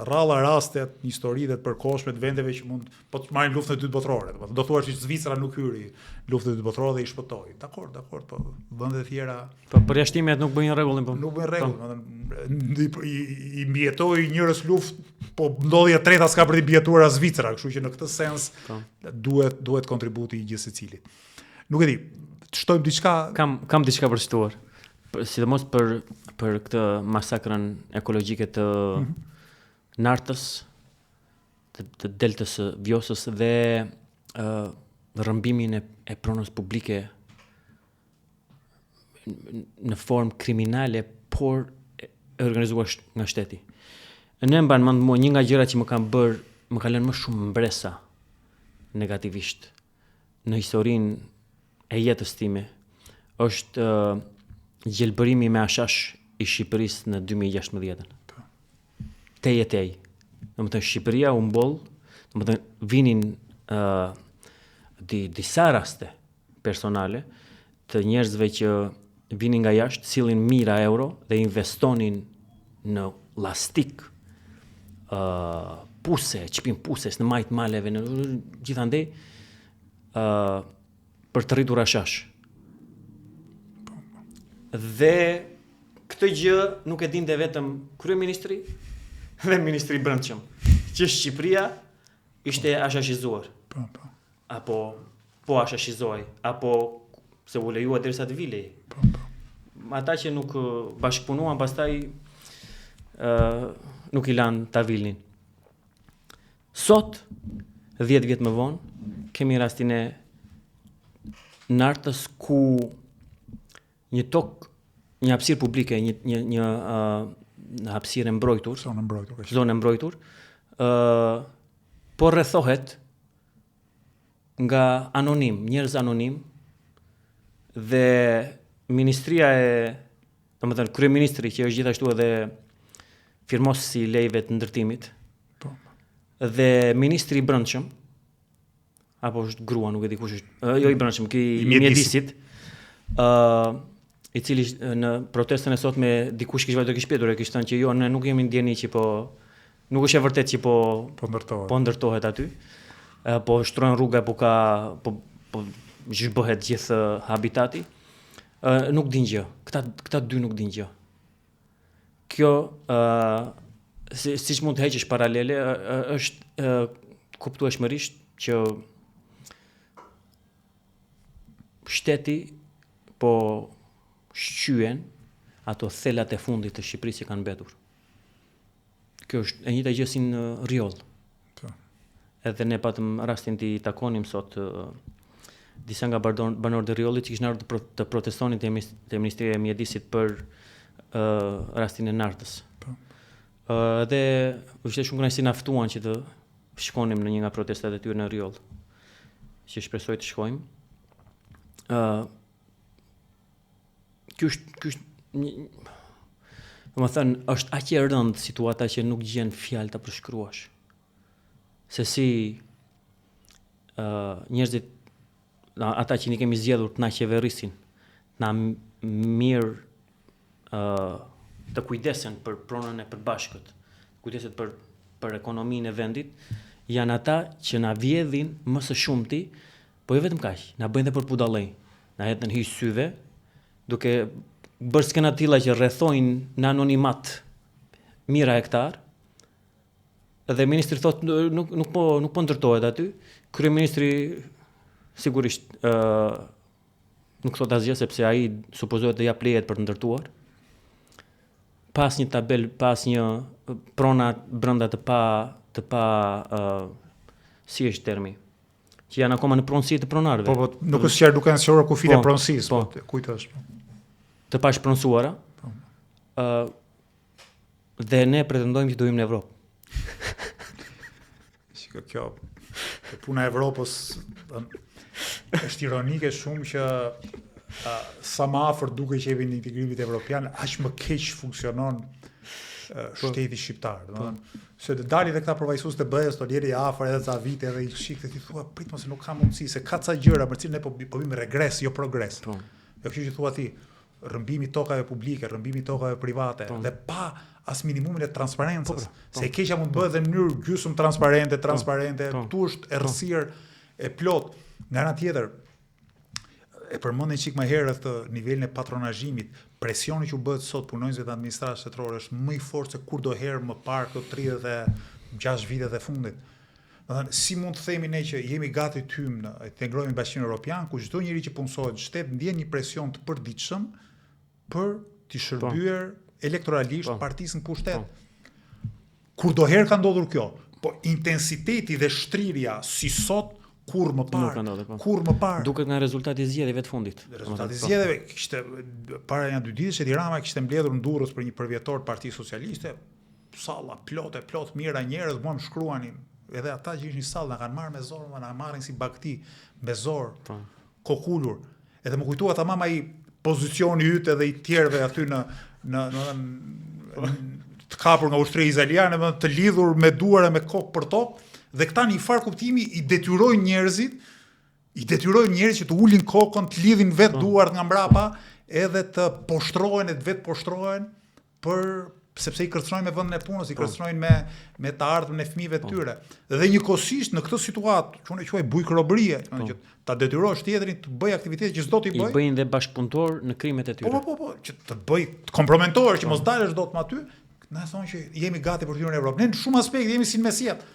rralla rastet në historitë të përkohshme të vendeve që mund po të marrin luftën e dytë botërore. Do thuash që Zvicra nuk hyri luftën e dytë botërore dhe i shpëtoi. Dakor, po vende të tjera po përjashtimet nuk bëjnë rregullin, po. Nuk bëjnë rregull, domethënë i mbijetoi njërës luftë, po ndodhja treta s'ka për të mbijetuar as Zvicra, kështu që në këtë sens duhet kontributi i gjithë secilit. Nuk e di, të shtojmë diçka. Kam diçka për shtuar. Sidomos për këtë masakrën ekologjike të Nartës, të deltës së Vjosës dhe rrëmbimin e pronës publike në formë kriminale, por e organizuar nga shteti. Ne mban mend mua një nga gjërat që më ka lënë më shumë mbresa negativisht në historinë e jetës time është gjelbërimi me ashash i Shqipërisë në 2016. Tej. Domethënë Shqipëria u mboll, domethënë vinin disa raste personale të njerëzve që vinin nga jashtë, sillin mijëra euro dhe investonin në lastik, puse, çpim puses në majt maleve, në gjithandej për të rritur ashash. Dhe këtë gjë nuk e dinte vetëm kryeministri dhe ministri i brendshëm, që Shqipëria ishte ashashizuar. Apo po ashashizoi, apo se u lejua derisa të vilej. Ata që nuk bashkëpunuan pastaj nuk i lanë ta vilnin. Sot, 10 vjet më vonë, kemi rastin e Nartës ku një hapësirë publike, një hapësirë mbrojtur, zonë mbrojtur, po rrethohet nga njerëz anonim, dhe ministria domethënë kryeministri që është gjithashtu edhe firmosi i lejve të ndërtimit, dhe ministri i brendshëm, apo është grua, nuk e di kush është, jo i brendshëm, i mjedisit, i cili në protestën e sotme dikush kishte vajtur shpjetur, e kishte thënë që jo, ne nuk jemi ndjeni që po nuk është e vërtet që po ndërtohet aty, po shtrojnë rruga, po zhbëhet gjithë habitati. Nuk din gjë. Këta dy nuk din gjë. Kjo siç mund të heqësh paralele, është kuptueshmërisht që shteti po shqyen ato thelat e fundit të Shqipërisë që kanë mbetur. Kjo është e njëjta gjë si në Rjoll. Edhe ne patëm rastin të takonim sot disa nga banorët e Riollit që kishin ardhur të protestonin te Ministria e Mjedisit për rastin e Nartës. Dhe ishte shumë kënaqësi na ftuan që të shkonim në një nga protestat e tyre në Rioll, që shpresoj të shkojmë. Ky është domethënë është aq e rëndë situata që nuk gjen fjalë ta përshkruash. Se si njerëzit, ata që ne kemi zgjedhur të na qeverisin, na mirë të kujdesen për pronën e përbashkët, kujdesen për ekonominë e vendit, janë ata që na vjedhin më së shumti, po jo vetëm kaq, na bëjnë edhe për budallëj, na hedhin hiç syve, duke bërë skena të tilla që rrethojnë në anonimat mijëra hektar. Dhe ministri thotë nuk po ndërtohet aty. Kryeministri sigurisht nuk thot asgjë sepse ai supozohet të jap lejet për të ndërtuar. Pas një tabel, pas një prona brenda të pa si është termi, që janë akoma në pronësi të pronarëve. Po, nuk është qartë duke nësëror kufit e pronësisë, po, kujtosh. Të pashpronësuara. Dhe ne pretendojmë që do hym në Evropë. Shiko, kjo puna e Evropës është ironike shumë që sa më afër duke që jemi në integrimit evropian, aq më keq funksionon shteti shqiptar, domethënë se të dalin edhe këta përfaqësues të BE-s, to deri afër edhe ca vite edhe i shikte ti thua prit mos e nuk ka mundësi se ka ca gjëra për cilën ne po bëjmë regres, jo progres. Jo kështu që thua ti, rrëmbimi tokave publike, rrëmbimi tokave private dhe pa as minimumin e transparencës, se e keqja mund të bëhet në mënyrë gjysmë transparente, këtu është errësirë e plot. Nga ana tjetër, e përmendën çik më herët të nivelin e patronazhimit, presioni që u bëhet sot punonjësve të administratës shtetërore është më i fortë se kurdoherë më parë këto 36 vitet e fundit. Domethënë, si mund të themi ne që jemi gati të hyjmë të integrohemi në Bashkimin Evropian, ku çdo njeri që punësohet në shtet ndjen një presion të përditshëm për të shërbyer elektoralisht partisë në pushtet. Kurdoherë ka ndodhur kjo, po intensiteti dhe shtrirja si sot kur më parë. Duket nga rezultati i zgjedhjeve të fundit. Rezultati i zgjedhjeve kishte para janë 2 ditësh Edi Rama kishte mbledhur në Durrës për një përvjetor të Partisë Socialiste, salla plot mira njerëz, mua më shkruanin, edhe ata që ishin në sallë na kanë marrë me zor, na marrin si bakti me zor. Kokulur. Edhe më kujtua tamam ai pozicioni yt edhe i tjerëve aty në të kapur nga ushtria izraeliane, të lidhur me duar e me kokë për tokë. Dhe këta një farë kuptimi i detyrojnë njerëzit që të ulin kokën, të lidhin vetë duart nga mbrapa, edhe të poshtrohen, të vetë poshtrohen, sepse i kërcënojnë me vendin e punës, i kërcënojnë me të ardhmen e fëmijëve të tyre. Dhe njëkohësisht në këtë situatë, që unë e quaj bujkërobërie, që ta detyrosh tjetrin të bëjë aktivitete që s'do t'i bëj. I bëjnë dhe bashkëpunëtor në krimet e tyre. Po, që të bëj kompromentor që mos dalësh dot më aty, na thonë që jemi gati për të hyrë në Evropë. Ne në shumë aspekte jemi si në mesjet.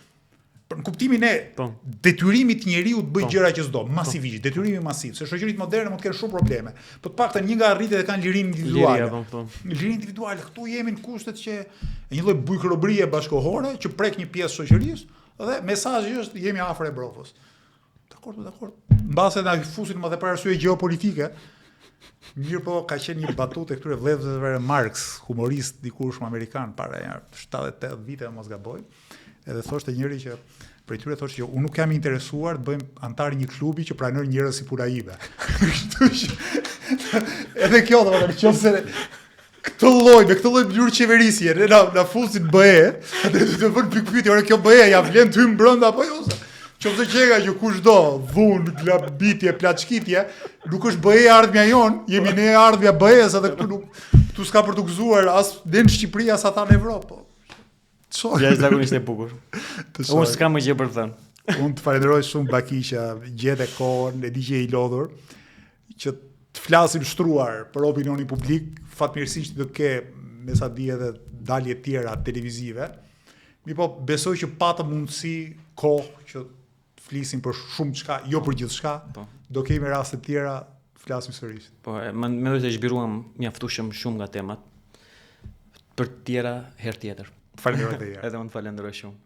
Në kuptimin e detyrimit të njeriu të bëjë gjëra që s'do, masivisht, detyrimi masiv, se shoqëritë moderne mund të kenë shumë probleme. Po të paktën një nga arritjet e kanë lirinë individuale. Lirinë individuale, këtu jemi në kushtet që një lloj bujkërobërie bashkëkohore që prek një pjesë shoqërisë dhe mesazhi është jemi afër Evropës. Dakor. Mbase na fusin më dhe për arsye gjeopolitike. Mirë po, ka qenë një batutë e këtyre vëllezërve Marx, humorist dikush amerikan para 78 vite mos gaboj. Edhe thoshte njëri që për tyre thoshte që unë nuk jam i interesuar të bëjmë antar një klubi që pranojnë njerëz si puna ime. Kështu që edhe kjo domethënë nëse këtë lloj mënyrë qeverisje na fusin BE, atë do të vën pyetje, ora kjo BE ja vlen ty brenda apo jo? Qoftë çega që kushdo dhunë, glabitje, plaçkitje, nuk është BE ardhmja jon, jemi ne ardhmja BE-s, edhe këtu s'ka për të gëzuar as në Shqipëri as ata në Evropë. Ja është zakonisht e bukur. Unë s'kam më gjë për të thënë. Unë të falenderoj shumë Baki që gjete kohën, e di që i lodhur, që të flasim shtruar për opinionin publik, fatmirësisht do të ke me sa di edhe dalje tjera televizive. Mi po besoj që patëm mundësi kohë që të flisim për shumë çka, jo për gjithçka. Do kemi raste tjera të flasim sërish. Po, mendoj se zhvilluam mjaftueshëm shumë nga temat. Për tjera herë tjetër. Falenderoj edhe. Edhe unë falenderoj shumë.